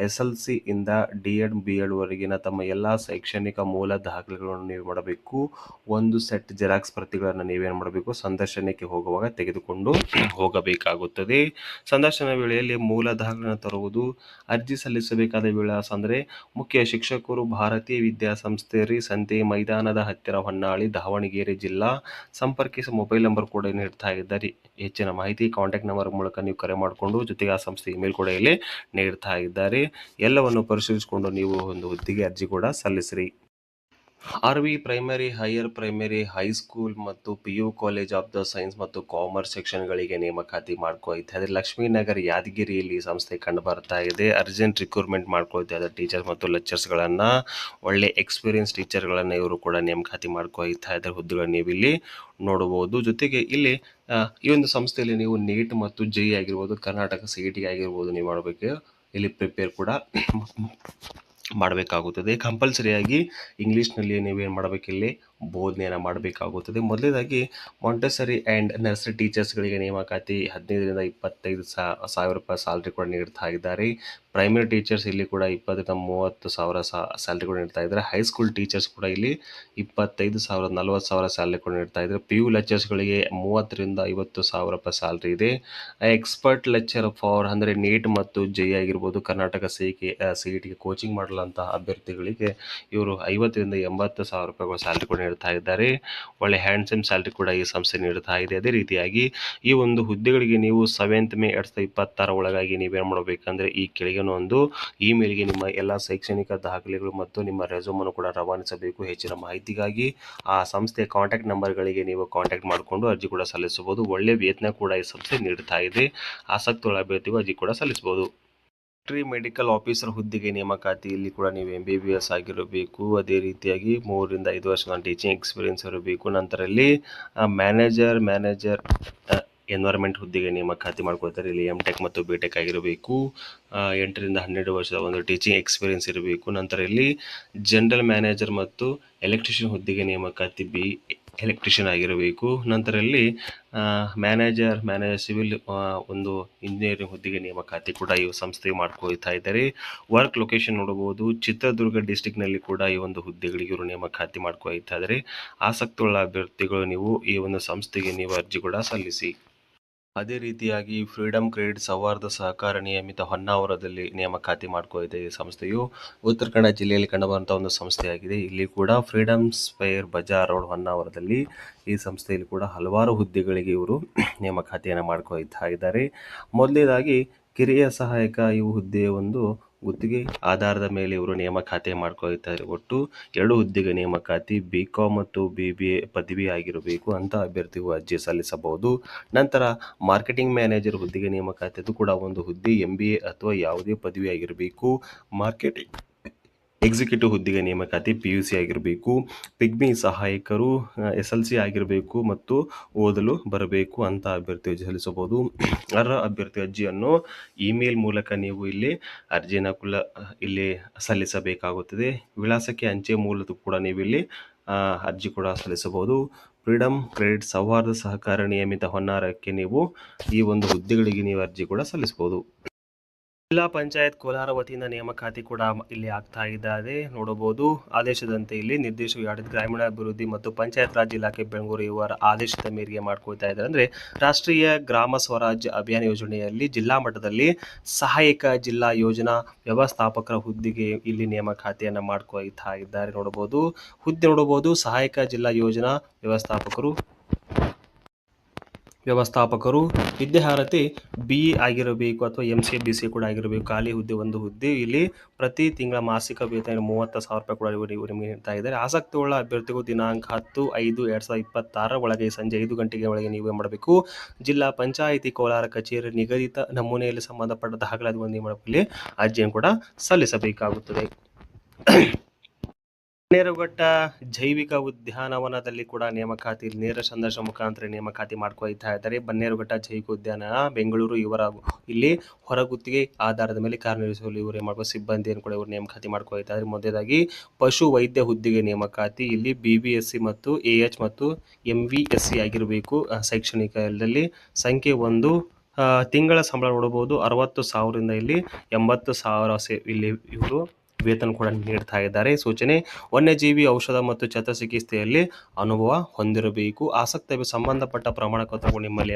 SLC ಇಂದ D.Ed B.Ed ವರೆಗಿನ ತಮ್ಮ ಎಲ್ಲ ಶೈಕ್ಷಣಿಕ ಮೂಲ ದಾಖಲೆಗಳನ್ನು ನೀವು ಮಾಡಬೇಕು. ಒಂದು ಸೆಟ್ ಜೆರಾಕ್ಸ್ ಪ್ರತಿಗಳನ್ನು ನೀವೇನು ಮಾಡಬೇಕು, ಸಂದರ್ಶನಕ್ಕೆ ಹೋಗುವಾಗ ತೆಗೆದುಕೊಂಡು ಹೋಗಬೇಕಾಗುತ್ತದೆ. ಸಂದರ್ಶನ ವೇಳೆಯಲ್ಲಿ ಮೂಲ ದಾಖಲೆಗಳನ್ನು ತರುವುದು. ಅರ್ಜಿ ಸಲ್ಲಿಸಬೇಕಾದ ವಿಳಾಸ ಅಂದರೆ ಮುಖ್ಯ ಶಿಕ್ಷಕರು ಭಾರತೀಯ ವಿದ್ಯಾಸಂಸ್ಥೆ ಸಂತೆ ಮೈದಾನದ ಹತ್ತಿರ ಹೊನ್ನಾಳಿ, ದಾವಣಗೆರೆ ಜಿಲ್ಲಾ. ಸಂಪರ್ಕಿಸ ಮೊಬೈಲ್ ನಂಬರ್ ಕೂಡ ನೀಡ್ತಾ ಇದ್ದಾರೆ. ಹೆಚ್ಚಿನ ಮಾಹಿತಿ ಕಾಂಟ್ಯಾಕ್ಟ್ ನಂಬರ್ ಮೂಲಕ ನೀವು ಕರೆ ಮಾಡಿಕೊಂಡು, ಜೊತೆಗೆ ಆ ಸಂಸ್ಥೆ ಇಮೇಲ್ ಕೂಡ ಇಲ್ಲಿ ನೀಡ್ತಾ ಇದ್ದಾರೆ. ಎಲ್ಲವನ್ನು ಪರಿಶೀಲಿಸಿಕೊಂಡು ನೀವು ಒಂದು ಹುದ್ದೆಗೆ ಅರ್ಜಿ ಕೂಡ ಸಲ್ಲಿಸಿರಿ. RV primary, higher primary, high school ಮತ್ತು PU college of the science ಮತ್ತು ಕಾಮರ್ಸ್ ಸೆಕ್ಷನ್ಗಳಿಗೆ ನೇಮಕಾತಿ ಮಾಡ್ಕೊಳ್ತಾ ಇದೆ. ಲಕ್ಷ್ಮೀನಗರ್ ಯಾದಗಿರಿಯಲ್ಲಿ ಈ ಸಂಸ್ಥೆ ಕಂಡು ಬರ್ತಾ ಇದೆ. ಅರ್ಜೆಂಟ್ ರಿಕ್ರೂಟ್ಮೆಂಟ್ ಮಾಡ್ಕೊಳ್ತಾ ಇದ್ದಾರೆ. ಟೀಚರ್ಸ್ ಮತ್ತು ಲೆಕ್ಚರ್ಸ್ಗಳನ್ನು, ಒಳ್ಳೆ ಎಕ್ಸ್ಪೀರಿಯನ್ಸ್ ಟೀಚರ್ಗಳನ್ನು ಇವರು ಕೂಡ ನೇಮಕಾತಿ ಮಾಡ್ಕೊಳ್ತಾ ಇದ್ದಾರೆ. ಹುದ್ದೆಗಳನ್ನು ನೀವು ಇಲ್ಲಿ ನೋಡಬಹುದು. ಜೊತೆಗೆ ಇಲ್ಲಿ ಈ ಒಂದು ಸಂಸ್ಥೆಯಲ್ಲಿ ನೀವು ನೀಟ್ ಮತ್ತು JEE ಆಗಿರ್ಬೋದು, ಕರ್ನಾಟಕ CET ಆಗಿರ್ಬೋದು, ನೀವು ಮಾಡಬೇಕು ಇಲ್ಲಿ ಪ್ರಿಪೇರ್ ಕೂಡ ಮಾಡಬೇಕಾಗುತ್ತದೆ. ಕಂಪಲ್ಸರಿಯಾಗಿ ಇಂಗ್ಲೀಷ್ನಲ್ಲಿ ನೀವೇನು ಮಾಡಬೇಕು, ಇಲ್ಲಿ ಬೋಧನೆಯನ್ನು ಮಾಡಬೇಕಾಗುತ್ತದೆ. ಮೊದಲನೇದಾಗಿ ಮಾಂಟೆಸರಿ ಆ್ಯಂಡ್ ನರ್ಸರಿ ಟೀಚರ್ಸ್ಗಳಿಗೆ ನೇಮಕಾತಿ 15ರಿಂದ 25,000 ರೂಪಾಯಿ ಸ್ಯಾಲ್ರಿ ಕೂಡ ನೀಡ್ತಾ ಇದ್ದಾರೆ. ಪ್ರೈಮರಿ ಟೀಚರ್ಸ್ ಇಲ್ಲಿ ಕೂಡ 20ರಿಂದ 30,000 ಸ್ಯಾಲ್ರಿ ಕೂಡ ನೀಡ್ತಾ ಇದ್ದಾರೆ. ಹೈಸ್ಕೂಲ್ ಟೀಚರ್ಸ್ ಕೂಡ ಇಲ್ಲಿ 25,000 40,000 ಸ್ಯಾಲ್ರಿ ಕೂಡ ನೀಡ್ತಾ ಇದ್ದಾರೆ. PU ಲೆಕ್ಚರ್ಸ್ಗಳಿಗೆ 30ರಿಂದ 50,000 ರೂಪಾಯಿ ಸ್ಯಾಲ್ರಿ ಇದೆ. ಎಕ್ಸ್ಪರ್ಟ್ ಲೆಕ್ಚರ್ ಫಾರ್ ಅಂದರೆ ನೀಟ್ ಮತ್ತು JEE ಆಗಿರ್ಬೋದು, ಕರ್ನಾಟಕ CETಗೆ ಕೋಚಿಂಗ್ ಮಾಡಲಂತಹ ಅಭ್ಯರ್ಥಿಗಳಿಗೆ ಇವರು 50ರಿಂದ 80,000 ರೂಪಾಯಿಗಳ ಸ್ಯಾಲ್ರಿ ಕೂಡ ನೀಡ್ತಾ ಇದ್ದಾರೆ. ಒಳ್ಳೆ ಹ್ಯಾಂಡ್ಸಮ್ ಸ್ಯಾಲ್ರಿ ಕೂಡ ಈ ಸಂಸ್ಥೆ ನೀಡ್ತಾ ಇದೆ. ಅದೇ ರೀತಿಯಾಗಿ ಈ ಒಂದು ಹುದ್ದೆಗಳಿಗೆ ನೀವು 7th ಮೇ 2026 ಒಳಗಾಗಿ ನೀವೇನು ಮಾಡಬೇಕಂದ್ರೆ ಈ ಕೆಳಗಿನ ಒಂದು ಇಮೇಲ್ಗೆ ನಿಮ್ಮ ಎಲ್ಲ ಶೈಕ್ಷಣಿಕ ದಾಖಲೆಗಳು ಮತ್ತು ನಿಮ್ಮ ರೆಸ್ಯೂಮನ್ನು ಕೂಡ ರವಾನಿಸಬೇಕು. ಹೆಚ್ಚಿನ ಮಾಹಿತಿಗಾಗಿ ಆ ಸಂಸ್ಥೆಯ ಕಾಂಟ್ಯಾಕ್ಟ್ ನಂಬರ್ಗಳಿಗೆ ನೀವು ಕಾಂಟ್ಯಾಕ್ಟ್ ಮಾಡಿಕೊಂಡು ಅರ್ಜಿ ಕೂಡ ಸಲ್ಲಿಸಬಹುದು. ಒಳ್ಳೆ ವೇತನ ಕೂಡ ಈ ಸಂಸ್ಥೆ ನೀಡ್ತಾ ಇದೆ. ಆಸಕ್ತುಳ್ಳ ಅಭ್ಯರ್ಥಿಗಳು ಅರ್ಜಿ ಕೂಡ ಸಲ್ಲಿಸಬಹುದು. ಮೆಡಿಕಲ್ ಆಫೀಸರ್ ಹುದ್ದೆಗೆ ನೇಮಕಾತಿ, ಇಲ್ಲಿ ಕೂಡ ನೀವು MBBS ಆಗಿರಬೇಕು. ಅದೇ ರೀತಿಯಾಗಿ 3ರಿಂದ 5 ವರ್ಷದ ಟೀಚಿಂಗ್ ಎಕ್ಸ್ಪೀರಿಯನ್ಸ್ ಇರಬೇಕು. ನಂತರ ಇಲ್ಲಿ ಮ್ಯಾನೇಜರ್ ಎನ್ವೈರ್ಮೆಂಟ್ ಹುದ್ದೆಗೆ ನೇಮಕಾತಿ ಮಾಡ್ಕೊಳ್ತಾರೆ. ಇಲ್ಲಿ MTech ಮತ್ತು BTech ಆಗಿರಬೇಕು. 8ರಿಂದ 12 ವರ್ಷದ ಒಂದು ಟೀಚಿಂಗ್ ಎಕ್ಸ್ಪೀರಿಯನ್ಸ್ ಇರಬೇಕು. ನಂತರ ಇಲ್ಲಿ ಜನರಲ್ ಮ್ಯಾನೇಜರ್ ಮತ್ತು ಎಲೆಕ್ಟ್ರಿಷಿಯನ್ ಹುದ್ದೆಗೆ ನೇಮಕಾತಿ ಎಲೆಕ್ಟ್ರಿಷಿಯನ್ ಆಗಿರಬೇಕು. ನಂತರ ಇಲ್ಲಿ ಮ್ಯಾನೇಜರ್ ಸಿವಿಲ್ ಒಂದು ಇಂಜಿನಿಯರಿಂಗ್ ಹುದ್ದೆಗೆ ನೇಮಕಾತಿ ಕೂಡ ಈ ಸಂಸ್ಥೆಗೆ ಮಾಡ್ಕೊಳ್ತಾ ಇದ್ದಾರೆ. ವರ್ಕ್ ಲೊಕೇಶನ್ ನೋಡಬಹುದು, ಚಿತ್ರದುರ್ಗ ಡಿಸ್ಟಿಕ್ನಲ್ಲಿ ಕೂಡ ಈ ಒಂದು ಹುದ್ದೆಗಳಿಗೆ ಇವರು ನೇಮಕಾತಿ ಮಾಡ್ಕೊಳ್ತಾ ಇದ್ದಾರೆ. ಆಸಕ್ತಿಯುಳ್ಳ ಅಭ್ಯರ್ಥಿಗಳು ನೀವು ಈ ಒಂದು ಸಂಸ್ಥೆಗೆ ನೀವು ಅರ್ಜಿ ಕೂಡ ಸಲ್ಲಿಸಿ. ಅದೇ ರೀತಿಯಾಗಿ ಫ್ರೀಡಮ್ ಕ್ರೆಡಿಟ್ ಸೌಹಾರ್ದ ಸಹಕಾರ ನಿಯಮಿತ ಹೊನ್ನಾವರದಲ್ಲಿ ನೇಮಕಾತಿ ಮಾಡಿಕೊಂಡಿದೆ. ಈ ಸಂಸ್ಥೆಯು ಉತ್ತರ ಕನ್ನಡ ಜಿಲ್ಲೆಯಲ್ಲಿ ಕಂಡುಬರುವಂಥ ಒಂದು ಸಂಸ್ಥೆಯಾಗಿದೆ. ಇಲ್ಲಿ ಕೂಡ ಫ್ರೀಡಮ್ ಸ್ಕ್ವೇರ್ ಬಜಾರ್ ರೋಡ್ ಹೊನ್ನಾವರದಲ್ಲಿ ಈ ಸಂಸ್ಥೆಯಲ್ಲಿ ಕೂಡ ಹಲವಾರು ಹುದ್ದೆಗಳಿಗೆ ಇವರು ನೇಮಕಾತಿಯನ್ನು ಮಾಡ್ಕೊಳ್ತಾ ಇದ್ದಾರೆ. ಮೊದಲನೇದಾಗಿ ಕಿರಿಯ ಸಹಾಯಕ ಈ ಹುದ್ದೆಯ ಒಂದು ಗುತ್ತಿಗೆ ಆಧಾರದ ಮೇಲೆ ಇವರು ನೇಮಕಾತಿ ಮಾಡ್ಕೊಳ್ತಾರೆ. ಒಟ್ಟು 2 ಹುದ್ದೆಗೆ ನೇಮಕಾತಿ. BCom ಮತ್ತು BBA ಪದವಿ ಆಗಿರಬೇಕು ಅಂತ ಅಭ್ಯರ್ಥಿಗೂ ಅರ್ಜಿ ಸಲ್ಲಿಸಬಹುದು. ನಂತರ ಮಾರ್ಕೆಟಿಂಗ್ ಮ್ಯಾನೇಜರ್ ಹುದ್ದೆಗೆ ನೇಮಕಾತಿ, ಅದು ಕೂಡ ಒಂದು ಹುದ್ದೆ. MBA ಅಥವಾ ಯಾವುದೇ ಪದವಿ ಆಗಿರಬೇಕು. ಮಾರ್ಕೆಟಿಂಗ್ ಎಕ್ಸಿಕ್ಯೂಟಿವ್ ಹುದ್ದೆಗೆ ನೇಮಕಾತಿ PUC ಆಗಿರಬೇಕು. ಪಿಗ್ಮಿ ಸಹಾಯಕರು SLC ಆಗಿರಬೇಕು ಮತ್ತು ಓದಲು ಬರಬೇಕು ಅಂತ ಅಭ್ಯರ್ಥಿ ಸಲ್ಲಿಸಬಹುದು. ಅರ್ಹ ಅಭ್ಯರ್ಥಿ ಅರ್ಜಿಯನ್ನು ಇಮೇಲ್ ಮೂಲಕ ನೀವು ಇಲ್ಲಿ ಅರ್ಜಿಯನ್ನು ಇಲ್ಲಿ ಸಲ್ಲಿಸಬೇಕಾಗುತ್ತದೆ. ವಿಳಾಸಕ್ಕೆ ಅಂಚೆ ಮೂಲಕ ಕೂಡ ನೀವು ಇಲ್ಲಿ ಅರ್ಜಿ ಕೂಡ ಸಲ್ಲಿಸಬಹುದು. ಫ್ರೀಡಮ್ ಕ್ರೆಡಿಟ್ ಸೌಹಾರ್ದ ಸಹಕಾರ ನಿಯಮಿತ ಹೊನ್ನಾರಕ್ಕೆ ನೀವು ಈ ಒಂದು ಹುದ್ದೆಗಳಿಗೆ ನೀವು ಅರ್ಜಿ ಕೂಡ ಸಲ್ಲಿಸಬಹುದು. ಜಿಲ್ಲಾ ಪಂಚಾಯತ್ ಕೋಲಾರ ವತಿಯಿಂದ ನೇಮಕಾತಿ ಕೂಡ ಇಲ್ಲಿ ಆಗ್ತಾ ಇದ್ದಾರೆ. ನೋಡಬಹುದು ಆದೇಶದಂತೆ ಇಲ್ಲಿ ನಿರ್ದೇಶಕ ಆಡಳಿತ ಗ್ರಾಮೀಣಾಭಿವೃದ್ಧಿ ಮತ್ತು ಪಂಚಾಯತ್ ರಾಜ್ ಇಲಾಖೆ ಬೆಂಗಳೂರು ಇವರ ಆದೇಶದ ಮೇರೆಗೆ ಮಾಡ್ಕೊಳ್ತಾ ಇದ್ದಾರೆ. ಅಂದ್ರೆ ರಾಷ್ಟ್ರೀಯ ಗ್ರಾಮ ಸ್ವರಾಜ್ಯ ಅಭಿಯಾನ ಯೋಜನೆಯಲ್ಲಿ ಜಿಲ್ಲಾ ಮಟ್ಟದಲ್ಲಿ ಸಹಾಯಕ ಜಿಲ್ಲಾ ಯೋಜನಾ ವ್ಯವಸ್ಥಾಪಕರ ಹುದ್ದೆಗೆ ಇಲ್ಲಿ ನೇಮಕಾತಿಯನ್ನ ಮಾಡ್ಕೊಳ್ತಾ ಇದ್ದಾರೆ. ನೋಡಬಹುದು ಸಹಾಯಕ ಜಿಲ್ಲಾ ಯೋಜನಾ ವ್ಯವಸ್ಥಾಪಕರು ವಿದ್ಯಾರ್ಹತೆ BE ಆಗಿರಬೇಕು ಅಥವಾ MCA BCA ಕೂಡ ಆಗಿರಬೇಕು. ಖಾಲಿ ಹುದ್ದೆ ಒಂದು ಹುದ್ದೆ. ಇಲ್ಲಿ ಪ್ರತಿ ತಿಂಗಳ ಮಾಸಿಕ ವೇತನ 30,000 ರೂಪಾಯಿ ಕೂಡ ಇವರು ನಿಮಗೆ ನೀಡ್ತಾ ಇದ್ದಾರೆ. ಆಸಕ್ತಿ ಉಳ್ಳ ಅಭ್ಯರ್ಥಿಗಳು ದಿನಾಂಕ 10/5/2026 ಒಳಗೆ ಸಂಜೆ 5 ಗಂಟೆಗೆ ಒಳಗೆ ನೀವು ಮಾಡಬೇಕು. ಜಿಲ್ಲಾ ಪಂಚಾಯಿತಿ ಕೋಲಾರ ಕಚೇರಿ ನಿಗದಿತ ನಮೂನೆಯಲ್ಲಿ ಸಂಬಂಧಪಟ್ಟ ದಾಖಲಾತಿಗಳನ್ನು ಇಲ್ಲಿ ಅರ್ಜಿಯನ್ನು ಕೂಡ ಸಲ್ಲಿಸಬೇಕಾಗುತ್ತದೆ. ಬನ್ನೇರುಘಟ್ಟ ಜೈವಿಕ ಉದ್ಯಾನವನದಲ್ಲಿ ಕೂಡ ನೇಮಕಾತಿ ನೇರ ಸಂದರ್ಶನ ಮುಖಾಂತರ ನೇಮಕಾತಿ ಮಾಡ್ಕೊಳ್ತಾ ಇದ್ದಾರೆ. ಬನ್ನೇರುಘಟ್ಟ ಜೈವಿಕ ಉದ್ಯಾನ ಬೆಂಗಳೂರು ಇವರ ಇಲ್ಲಿ ಹೊರಗುತ್ತಿಗೆ ಆಧಾರದ ಮೇಲೆ ಕಾರ್ಯನಿರ್ವಹಿಸಲು ಇವರು ಮಾಡಬೇಕು. ಸಿಬ್ಬಂದಿಯನ್ನು ಕೂಡ ಇವರು ನೇಮಕಾತಿ ಮಾಡ್ಕೊಳ್ತಾ ಇದ್ದಾರೆ. ಮೊದಲಾಗಿ ಪಶು ವೈದ್ಯ ಹುದ್ದೆಗೆ ನೇಮಕಾತಿ. ಇಲ್ಲಿ BBSc ಮತ್ತು AH ಮತ್ತು MVSc ಆಗಿರಬೇಕು. ಶೈಕ್ಷಣಿಕದಲ್ಲಿ ಸಂಖ್ಯೆ 1 ತಿಂಗಳ ಸಂಬಳ ನೋಡಬಹುದು 60,000ರಿಂದ ಇಲ್ಲಿ 80,000 ಇಲ್ಲಿ ಇವರು ವೇತನ ಕೂಡ ನೀಡ್ತಾ ಇದ್ದಾರೆ. ಸೂಚನೆ: ವನ್ಯಜೀವಿ ಔಷಧ ಮತ್ತು ಶಸ್ತ್ರಚಿಕಿತ್ಸೆಯಲ್ಲಿ ಅನುಭವ ಹೊಂದಿರಬೇಕು. ಆಸಕ್ತ ಸಂಬಂಧಪಟ್ಟ ಪ್ರಮಾಣ ಪತ್ರಗಳು ನಿಮ್ಮಲ್ಲಿ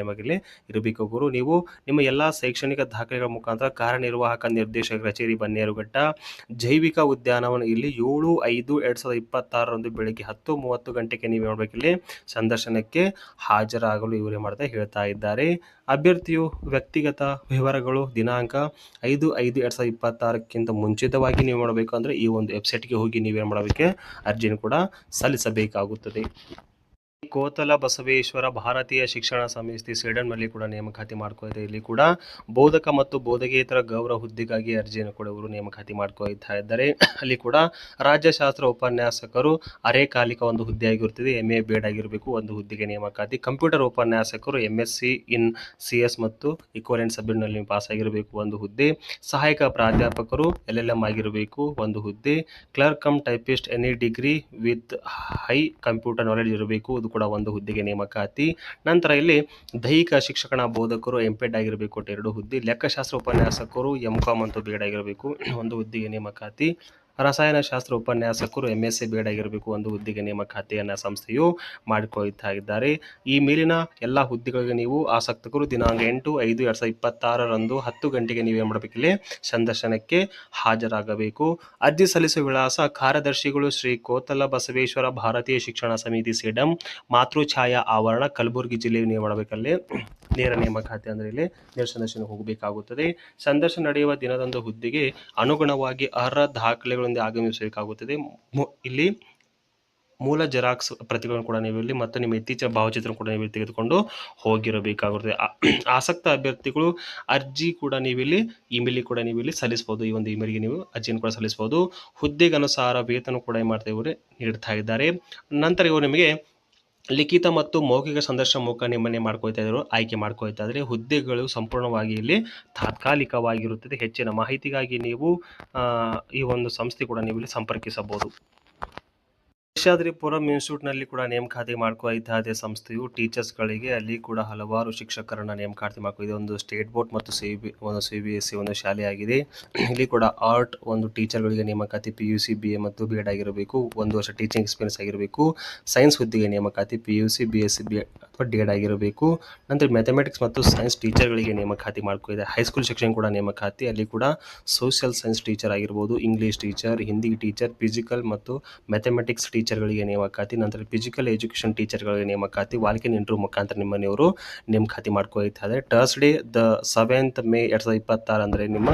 ಇರಬೇಕು. ನೀವು ನಿಮ್ಮ ಎಲ್ಲ ಶೈಕ್ಷಣಿಕ ದಾಖಲೆಗಳ ಮುಖಾಂತರ ಕಾರ್ಯನಿರ್ವಾಹಕ ನಿರ್ದೇಶಕ ಕಚೇರಿ ಬನ್ನೇರುಘಟ್ಟ ಜೈವಿಕ ಉದ್ಯಾನವನ ಇಲ್ಲಿ 7/5/2026 ಬೆಳಗ್ಗೆ 10:30 ಗಂಟೆಗೆ ನೀವು ನೋಡಬೇಕು ಇಲ್ಲಿ ಸಂದರ್ಶನಕ್ಕೆ ಹಾಜರಾಗಲು ಇವರೇ ಮಾಡ್ತಾ ಹೇಳ್ತಾ ಇದ್ದಾರೆ. ಅಭ್ಯರ್ಥಿಯು ವ್ಯಕ್ತಿಗತ ವಿವರಗಳು ದಿನಾಂಕ 5/5/2026 ಮುಂಚಿತವಾಗಿ ನೀವು ಮಾಡಬೇಕು. ಅಂದ್ರೆ ಈ ಒಂದು ವೆಬ್ಸೈಟ್ಗೆ ಹೋಗಿ ನೀವೇನು ಮಾಡಬೇಕು, ಅರ್ಜಿಯನ್ನು ಕೂಡ ಸಲ್ಲಿಸಬೇಕಾಗುತ್ತದೆ. ಕೋತಲ ಬಸವೇಶ್ವರ ಭಾರತೀಯ ಶಿಕ್ಷಣ ಸಂಸ್ಥೆ ಸೇಡಂನಲ್ಲಿ ಕೂಡ ನೇಮಕಾತಿ ಮಾಡ್ಕೊಳ್ತಾ. ಇಲ್ಲಿ ಕೂಡ ಬೋಧಕ ಮತ್ತು ಬೋಧಕೇತರ ಗೌರವ ಹುದ್ದೆಗಾಗಿ ಅರ್ಜಿಯನ್ನು ಕೂಡ ಇವರು ನೇಮಕಾತಿ ಮಾಡ್ಕೊಳ್ತಾ ಇದ್ದಾರೆ. ಅಲ್ಲಿ ಕೂಡ ರಾಜ್ಯಶಾಸ್ತ್ರ ಉಪನ್ಯಾಸಕರು ಅರೆಕಾಲಿಕ ಒಂದು ಹುದ್ದೆ ಆಗಿರುತ್ತದೆ. MA ಬೇಡ ಆಗಿರಬೇಕು ಒಂದು ಹುದ್ದೆಗೆ ನೇಮಕಾತಿ. ಕಂಪ್ಯೂಟರ್ ಉಪನ್ಯಾಸಕರು MSc ಇನ್ CS ಮತ್ತು ಇಕ್ವಲೆಂಟ್ ಸಬ್ಜೆಕ್ಟ್ನಲ್ಲಿ ಪಾಸ್ ಆಗಿರಬೇಕು ಒಂದು ಹುದ್ದೆ. ಸಹಾಯಕ ಪ್ರಾಧ್ಯಾಪಕರು LLM ಆಗಿರಬೇಕು ಒಂದು ಹುದ್ದೆ. Clerk come typist any degree with high computer knowledge ಇರಬೇಕು, ಇದು ಕೂಡ ಒಂದು ಹುದ್ದೆಗೆ ನೇಮಕಾತಿ. ನಂತರ ಇಲ್ಲಿ ದೈಹಿಕ ಶಿಕ್ಷಣ ಬೋಧಕರು MPed ಆಗಿರಬೇಕು 2 ಹುದ್ದೆ. ಲೆಕ್ಕಶಾಸ್ತ್ರ ಉಪನ್ಯಾಸಕರು MCom ಮತ್ತು ಬೇಡ ಆಗಿರಬೇಕು ಒಂದು ಹುದ್ದೆಗೆ ನೇಮಕಾತಿ. ರಸಾಯನಶಾಸ್ತ್ರ ಉಪನ್ಯಾಸಕರು MSc ಬೇಡ ಆಗಿರಬೇಕು ಒಂದು ಹುದ್ದೆಗೆ ನೇಮಕಾತಿಯನ್ನು ಸಂಸ್ಥೆಯು ಮಾಡಿಕೊಳ್ತಾ ಇದ್ದಾರೆ. ಈ ಮೇಲಿನ ಎಲ್ಲ ಹುದ್ದೆಗಳಿಗೆ ನೀವು ಆಸಕ್ತರು ದಿನಾಂಕ 8/5/2026 10 ಗಂಟೆಗೆ ನೀವೇನು ಮಾಡಬೇಕಿಲ್ಲಿ ಸಂದರ್ಶನಕ್ಕೆ ಹಾಜರಾಗಬೇಕು. ಅರ್ಜಿ ಸಲ್ಲಿಸುವ ವಿಳಾಸ: ಕಾರ್ಯದರ್ಶಿಗಳು ಶ್ರೀ ಕೋತಲ ಬಸವೇಶ್ವರ ಭಾರತೀಯ ಶಿಕ್ಷಣ ಸಮಿತಿ ಸೇಡಂ, ಮಾತೃಛಾಯಾ ಆವರಣ, ಕಲಬುರಗಿ ಜಿಲ್ಲೆಯಲ್ಲಿ ನೀವು ಮಾಡಬೇಕಲ್ಲಿ ನೇರ ನೇಮಕಾತಿ ಅಂದರೆ ಇಲ್ಲಿ ನೇರ ಸಂದರ್ಶನಕ್ಕೆ ಹೋಗಬೇಕಾಗುತ್ತದೆ. ಸಂದರ್ಶನ ನಡೆಯುವ ದಿನದಂದು ಹುದ್ದೆಗೆ ಅನುಗುಣವಾಗಿ ಅರ್ಹ ದಾಖಲೆಗಳಿಂದ ಆಗಮಿಸಬೇಕಾಗುತ್ತದೆ. ಇಲ್ಲಿ ಮೂಲ ಜೆರಾಕ್ಸ್ ಪ್ರತಿಗಳನ್ನು ಕೂಡ ನೀವು ಇಲ್ಲಿ ಮತ್ತು ನಿಮ್ಮ ಇತ್ತೀಚಿನ ಭಾವಚಿತ್ರ ಕೂಡ ನೀವು ತೆಗೆದುಕೊಂಡು ಹೋಗಿರಬೇಕಾಗುತ್ತದೆ. ಆಸಕ್ತ ಅಭ್ಯರ್ಥಿಗಳು ಅರ್ಜಿ ಕೂಡ ನೀವಿಲ್ಲಿ ಇಮೇಲ್ ಕೂಡ ನೀವು ಇಲ್ಲಿ ಸಲ್ಲಿಸಬಹುದು. ಈ ಒಂದು ಇಮೇಲ್ಗೆ ನೀವು ಅರ್ಜಿಯನ್ನು ಕೂಡ ಸಲ್ಲಿಸಬಹುದು. ಹುದ್ದೆಗೆ ಅನುಸಾರ ವೇತನ ಕೂಡ ಮಾಡ್ತಾ ಇವರು ನೀಡ್ತಾ ಇದ್ದಾರೆ. ನಂತರ ಇವರು ನಿಮಗೆ ಲಿಖಿತ ಮತ್ತು ಮೌಖಿಕ ಸಂದರ್ಶನ ಮೂಲಕ ನಿಮ್ಮನ್ನೇ ಮಾಡ್ಕೊಳ್ತಾ ಇದ್ರು ಆಯ್ಕೆ ಮಾಡ್ಕೊಳ್ತಾ ಇದ್ರೆ. ಹುದ್ದೆಗಳು ಸಂಪೂರ್ಣವಾಗಿ ಇಲ್ಲಿ ತಾತ್ಕಾಲಿಕವಾಗಿರುತ್ತದೆ. ಹೆಚ್ಚಿನ ಮಾಹಿತಿಗಾಗಿ ನೀವು ಈ ಒಂದು ಸಂಸ್ಥೆ ಕೂಡ ನೀವು ಇಲ್ಲಿ ಸಂಪರ್ಕಿಸಬಹುದು. ಶೇಷಾದ್ರಿಪುರಂ ಇನ್ಸ್ಟಿಟ್ಯೂಟ್ನಲ್ಲಿ ಕೂಡ ನೇಮಕಾತಿ ಮಾಡ್ಕೊಳ್ತಾ ಇದೆ ಸಂಸ್ಥೆಯು ಟೀಚರ್ಸ್ಗಳಿಗೆ. ಅಲ್ಲಿ ಕೂಡ ಹಲವಾರು ಶಿಕ್ಷಕರನ್ನ ನೇಮಕಾತಿ ಮಾಡ್ಕೊಂಡಿದೆ. ಒಂದು ಸ್ಟೇಟ್ ಬೋರ್ಡ್ ಮತ್ತು CBSE ಒಂದು ಶಾಲೆಯಾಗಿದೆ. ಇಲ್ಲಿ ಕೂಡ ಆರ್ಟ್ ಒಂದು ಟೀಚರ್ಗಳಿಗೆ ನೇಮಕಾತಿ PUC BA ಮತ್ತು BEd ಆಗಿರಬೇಕು. 1 ವರ್ಷ ಟೀಚಿಂಗ್ ಎಕ್ಸ್ಪೀರಿಯನ್ಸ್ ಆಗಿರಬೇಕು. ಸೈನ್ಸ್ ಹುದ್ದೆಗೆ ನೇಮಕಾತಿ PUC BSc ಅಥವಾ ಡಿ.ಎಡ್ ಆಗಿರಬೇಕು. ನಂತರ ಮ್ಯಾಥಮೆಟಿಕ್ಸ್ ಮತ್ತು ಸೈನ್ಸ್ ಟೀಚರ್ಗಳಿಗೆ ನೇಮಕಾತಿ ಮಾಡ್ಕೊಂಡಿದೆ. ಹೈಸ್ಕೂಲ್ ಸೆಕ್ಷನ್ ಕೂಡ ನೇಮಕಾತಿ, ಅಲ್ಲಿ ಕೂಡ ಸೋಷಿಯಲ್ ಸೈನ್ಸ್ ಟೀಚರ್ ಆಗಿರ್ಬೋದು, English teacher, Hindi teacher, physical ಮತ್ತು ಮ್ಯಾಥಮೆಟಿಕ್ಸ್ ಟೀಚರ್ಗಳಿಗೆ ನೇಮಕಾತಿ. ನಂತರ ಫಿಸಿಕಲ್ ಎಜುಕೇಷನ್ ಟೀಚರ್ಗಳಿಗೆ ನೇಮಕಾತಿ. ವಾಲ್ಕಿನ್ ಇಂಟರ್ವ್ಯೂ ಮುಖಾಂತರ ನಿಮ್ಮನ್ನು ಇವರು ನೇಮಕಾತಿ ಮಾಡ್ಕೊಳ್ತಾರೆ. ಥರ್ಸ್ಡೇ ದ 7th May 2026 ಅಂದರೆ ನಿಮ್ಮ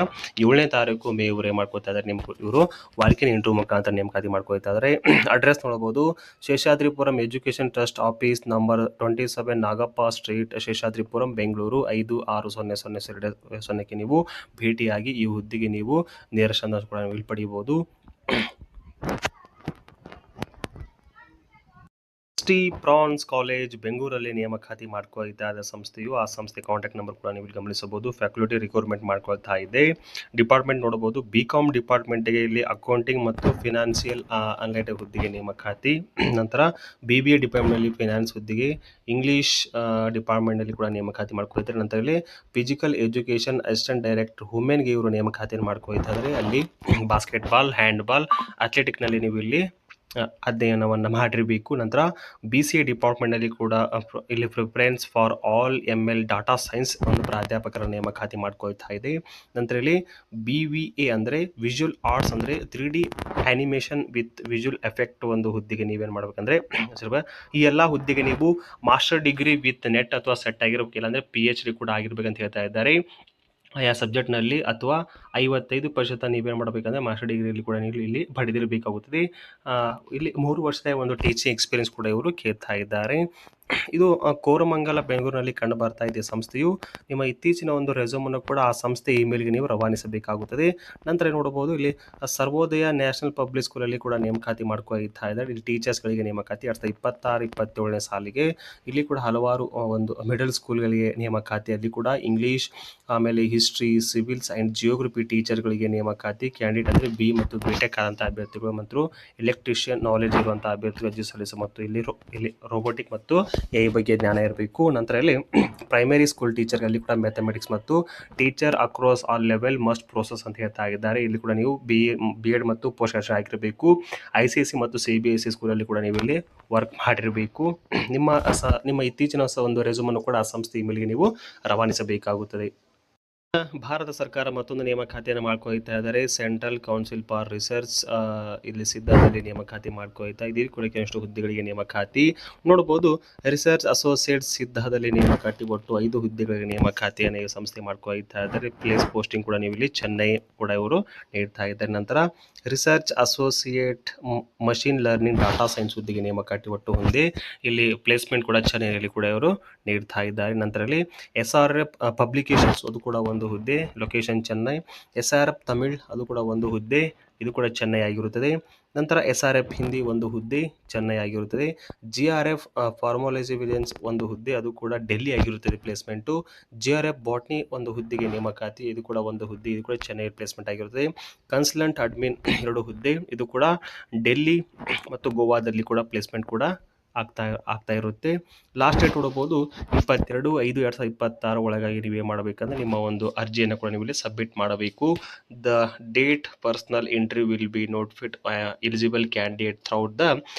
7ನೇ ತಾರೀಕು ಮೇ ಇವರೇ ಮಾಡ್ಕೊಳ್ತಾ ಇದ್ದಾರೆ. ಇವರು ವಾಲ್ಕಿನ್ ಇಂಟರ್ವ್ಯೂ ಮುಖಾಂತರ ನೇಮಕಾತಿ ಮಾಡ್ಕೊಳ್ತಾ ಇದ್ದಾರೆ. ಅಡ್ರೆಸ್ ನೋಡಬಹುದು, Seshadripuram education trust office number 27 Nagappa street, Seshadripuram, Bengaluru 560002 ನೀವು ಭೇಟಿಯಾಗಿ ಈ ಹುದ್ದೆಗೆ ನೀವು ನೇರ ಸಂದರ್ಶನ ಕೂಡ ಇಲ್ಲಿ ಪಡೆಯಬಹುದು. ಟಿ ಪ್ರಾನ್ಸ್ ಕಾಲೇಜ್ ಬೆಂಗಳೂರಲ್ಲಿ ನೇಮಕಾತಿ ಮಾಡ್ಕೊಳ್ತಾ ಇದ್ದ ಸಂಸ್ಥೆಯು, ಆ ಸಂಸ್ಥೆ ಕಾಂಟ್ಯಾಕ್ಟ್ ನಂಬರ್ ಕೂಡ ನೀವು ಇಲ್ಲಿ ಗಮನಿಸಬಹುದು. ಫ್ಯಾಕಲ್ಟಿ ರಿಕ್ರೂಟ್ಮೆಂಟ್ ಮಾಡ್ಕೊಳ್ತಾ ಇದೆ. ಡಿಪಾರ್ಟ್ಮೆಂಟ್ ನೋಡಬಹುದು, ಬಿ.ಕಾಮ್ ಡಿಪಾರ್ಟ್ಮೆಂಟ್ಗೆ ಇಲ್ಲಿ ಅಕೌಂಟಿಂಗ್ ಮತ್ತು ಫಿನಾನ್ಷಿಯಲ್ ಅನಲಿಟಿಕ್ ಹುದ್ದೆಗೆ ನೇಮಕಾತಿ. ನಂತರ BBA ಡಿಪಾರ್ಟ್ಮೆಂಟ್ನಲ್ಲಿ ಫಿನಾನ್ಸ್ ಹುದ್ದೆಗೆ, ಇಂಗ್ಲೀಷ್ ಡಿಪಾರ್ಟ್ಮೆಂಟ್ನಲ್ಲಿ ಕೂಡ ನೇಮಕಾತಿ ಮಾಡ್ಕೊಳ್ತಾರೆ. ನಂತರ ಇಲ್ಲಿ ಫಿಸಿಕಲ್ ಎಜುಕೇಷನ್ ಅಸಿಸ್ಟೆಂಟ್ ಡೈರೆಕ್ಟರ್ ವುಮೆನ್ಗೆ ಇವರು ನೇಮಕಾತಿಯನ್ನು ಮಾಡ್ಕೊಳ್ತಾ ಇದ್ದಾರೆ. ಅಲ್ಲಿ ಬಾಸ್ಕೆಟ್ಬಾಲ್, ಹ್ಯಾಂಡ್ಬಾಲ್, ಅಥ್ಲೆಟಿಕ್ನಲ್ಲಿ ನೀವು ಇಲ್ಲಿ ಅಧ್ಯಯನವನ್ನು ಮಾಡಿರಬೇಕು. ನಂತರ BCA ಡಿಪಾರ್ಟ್ಮೆಂಟ್ನಲ್ಲಿ ಕೂಡ ಇಲ್ಲಿ preference for all ML data science ಒಂದು ಪ್ರಾಧ್ಯಾಪಕರ ನೇಮಕಾತಿ ಮಾಡ್ಕೊಳ್ತಾ ಇದೆ. ನಂತರ ಇಲ್ಲಿ BVA ಅಂದರೆ ವಿಜುವಲ್ ಆರ್ಟ್ಸ್ ಅಂದರೆ 3D animation with visual effect ಒಂದು ಹುದ್ದೆಗೆ ನೀವೇನು ಮಾಡ್ಬೇಕಂದ್ರೆ ಈ ಎಲ್ಲ ಹುದ್ದೆಗೆ ನೀವು ಮಾಸ್ಟರ್ ಡಿಗ್ರಿ ವಿತ್ ನೆಟ್ ಅಥವಾ ಸೆಟ್ ಆಗಿರ್ಬೇಕು, ಇಲ್ಲಾಂದರೆ PhD ಕೂಡ ಆಗಿರ್ಬೇಕಂತ ಹೇಳ್ತಾ ಇದ್ದಾರೆ. ಆಯಾ ಸಬ್ಜೆಕ್ಟ್ನಲ್ಲಿ ಅಥವಾ 55% ನೀವೇನು ಮಾಡಬೇಕಂದ್ರೆ ಮಾಸ್ಟರ್ ಡಿಗ್ರಿಯಲ್ಲಿ ಕೂಡ ನೀವು ಇಲ್ಲಿ ಪಡೆದಿರಬೇಕಾಗುತ್ತದೆ. ಇಲ್ಲಿ 3 ವರ್ಷದ ಒಂದು ಟೀಚಿಂಗ್ ಎಕ್ಸ್ಪೀರಿಯನ್ಸ್ ಕೂಡ ಇವರು ಕೇಳ್ತಾ ಇದ್ದಾರೆ. ಇದು ಕೋರಮಂಗಲ ಬೆಂಗಳೂರಿನಲ್ಲಿ ಕಂಡು ಬರ್ತಾ ಇದೆ ಸಂಸ್ಥೆಯು. ನಿಮ್ಮ ಇತ್ತೀಚಿನ ಒಂದು ರೆಸ್ಯೂಮನ್ನು ಕೂಡ ಆ ಸಂಸ್ಥೆ ಇಮೇಲ್ಗೆ ನೀವು ರವಾನಿಸಬೇಕಾಗುತ್ತದೆ. ನಂತರ ನೋಡಬಹುದು, ಇಲ್ಲಿ ಸರ್ವೋದಯ ನ್ಯಾಷನಲ್ ಪಬ್ಲಿಕ್ ಸ್ಕೂಲಲ್ಲಿ ಕೂಡ ನೇಮಕಾತಿ ಮಾಡ್ಕೊಳ್ತಾ ಇದ್ದಾರೆ. ಇಲ್ಲಿ ಟೀಚರ್ಸ್ಗಳಿಗೆ ನೇಮಕಾತಿ 2026-27ನೇ ಸಾಲಿಗೆ. ಇಲ್ಲಿ ಕೂಡ ಹಲವಾರು ಒಂದು ಮಿಡಲ್ ಸ್ಕೂಲ್ಗಳಿಗೆ ನೇಮಕಾತಿ, ಅಲ್ಲಿ ಕೂಡ ಇಂಗ್ಲೀಷ್, ಆಮೇಲೆ ಹಿಸ್ಟ್ರಿ, ಸಿವಿಲ್ಸ್ ಆ್ಯಂಡ್ ಜಿಯೋಗ್ರಫಿ ಟೀಚರ್ಗಳಿಗೆ ನೇಮಕಾತಿ. ಕ್ಯಾಂಡಿಡೇಟ್ ಅಂದರೆ B ಮತ್ತು B.Tech ಆದಂಥ ಅಭ್ಯರ್ಥಿಗಳು ಮತ್ತು ಎಲೆಕ್ಟ್ರಿಷಿಯನ್ ನಾಲೆಜ್ ಇರುವಂಥ ಅಭ್ಯರ್ಥಿಗಳು ಅರ್ಜಿ ಸಲ್ಲಿಸ ಮತ್ತು ಇಲ್ಲಿ ರೋಬೋಟಿಕ್ ಮತ್ತು AI ಬಗ್ಗೆ ಜ್ಞಾನ ಇರಬೇಕು. ನಂತರ ಇಲ್ಲಿ ಪ್ರೈಮರಿ ಸ್ಕೂಲ್ ಟೀಚರ್ಗಳಲ್ಲಿ ಕೂಡ ಮ್ಯಾಥಮೆಟಿಕ್ಸ್ ಮತ್ತು teacher across all level must process ಅಂತ ಹೇಳ್ತಾ ಇದ್ದಾರೆ. ಇಲ್ಲಿ ಕೂಡ ನೀವು B.Ed ಮತ್ತು ಪೋಸ್ಟ್ ಗ್ರಾಜುಯೇಟ್ ಆಗಿರಬೇಕು. ICSE ಮತ್ತು CBSE ಸ್ಕೂಲಲ್ಲಿ ಕೂಡ ನೀವು ಇಲ್ಲಿ ವರ್ಕ್ ಮಾಡಿರಬೇಕು. ನಿಮ್ಮ ಇತ್ತೀಚಿನ ಒಂದು ರೆಸ್ಯೂಮನ್ನು ಕೂಡ ಆ ಸಂಸ್ಥೆ ಇಮೇಲ್ಗೆ ನೀವು ರವಾನಿಸಬೇಕಾಗುತ್ತದೆ. ಭಾರತ ಸರ್ಕಾರ ಮತ್ತೊಂದು ನೇಮಕಾತಿಯನ್ನು ಮಾಡ್ಕೊಳ್ತಾ ಇದ್ದಾರೆ. ಸೆಂಟ್ರಲ್ ಕೌನ್ಸಿಲ್ ಫಾರ್ ರಿಸರ್ಚ್ ಇಲ್ಲಿ ಸಿದ್ಧದಲ್ಲಿ ನೇಮಕಾತಿ ಮಾಡ್ಕೊಳ್ತಾ ಇದೆ. ಕೂಡ ಕೆಲವಷ್ಟು ಹುದ್ದೆಗಳಿಗೆ ನೇಮಕಾತಿ ನೋಡಬಹುದು. ರಿಸರ್ಚ್ ಅಸೋಸಿಯೇಟ್ ಸಿದ್ಧದಲ್ಲಿ ನೇಮಕಾತಿ, ಒಟ್ಟು 5 ಹುದ್ದೆಗಳಿಗೆ ನೇಮಕಾತಿಯನ್ನು ಈ ಸಂಸ್ಥೆ ಮಾಡ್ಕೊಳ್ತಾ ಇದ್ದಾರೆ. ಪ್ಲೇಸ್ ಪೋಸ್ಟಿಂಗ್ ಕೂಡ ನೀವು ಇಲ್ಲಿ ಚೆನ್ನೈ ಕೂಡ ಇವರು ನೀಡ್ತಾ ಇದ್ದಾರೆ. ನಂತರ research associate machine learning data science ಹುದ್ದೆಗೆ ನೇಮಕಾತಿ ಒಟ್ಟು ಹೊಂದಿ, ಇಲ್ಲಿ ಪ್ಲೇಸ್ಮೆಂಟ್ ಕೂಡ ಚೆನ್ನೈಯಲ್ಲಿ ಕೂಡ ಇವರು ನೀಡ್ತಾ ಇದ್ದಾರೆ. ನಂತರದಲ್ಲಿ SRF ಪಬ್ಲಿಕೇಶನ್ಸ್ ಅದು ಕೂಡ ಒಂದು ಹುದ್ದೆ, ಲೊಕೇಶನ್ ಚೆನ್ನೈ. SRF ತಮಿಳ್ ಅದು ಕೂಡ ಒಂದು ಹುದ್ದೆ, ಇದು ಕೂಡ ಚೆನ್ನೈ ಆಗಿರುತ್ತದೆ. ನಂತರ SRF ಹಿಂದಿ ಒಂದು ಹುದ್ದೆ ಚೆನ್ನೈ ಆಗಿರುತ್ತದೆ. GRF ಫಾರ್ಮಾಲಜಿ ವಿಲಿಯನ್ಸ್ ಒಂದು ಹುದ್ದೆ, ಅದು ಕೂಡ ಡೆಲ್ಲಿ ಆಗಿರುತ್ತದೆ ಪ್ಲೇಸ್ಮೆಂಟು. GRF ಬಾಟ್ನಿ ಒಂದು ಹುದ್ದೆಗೆ ನೇಮಕಾತಿ, ಇದು ಕೂಡ ಒಂದು ಹುದ್ದೆ, ಇದು ಕೂಡ ಚೆನ್ನೈ ಪ್ಲೇಸ್ಮೆಂಟ್ ಆಗಿರುತ್ತದೆ. ಕನ್ಸಲ್ಟೆಂಟ್ ಅಡ್ಮಿನ್ 2 ಹುದ್ದೆ, ಇದು ಕೂಡ ಡೆಲ್ಲಿ ಮತ್ತು ಗೋವಾದಲ್ಲಿ ಕೂಡ ಪ್ಲೇಸ್ಮೆಂಟ್ ಕೂಡ ಆಗ್ತಾ ಇರುತ್ತೆ. ಲಾಸ್ಟ್ ಡೇಟ್ ನೋಡಬಹುದು 22/5/2026 ಒಳಗಾಗಿ ನೀವೇ ಮಾಡಬೇಕಂದ್ರೆ ನಿಮ್ಮ ಒಂದು ಅರ್ಜಿಯನ್ನು ಕೂಡ ನೀವು ಇಲ್ಲಿ ಸಬ್ಮಿಟ್ ಮಾಡಬೇಕು. The date personal interview will be notified eligible candidate throughout the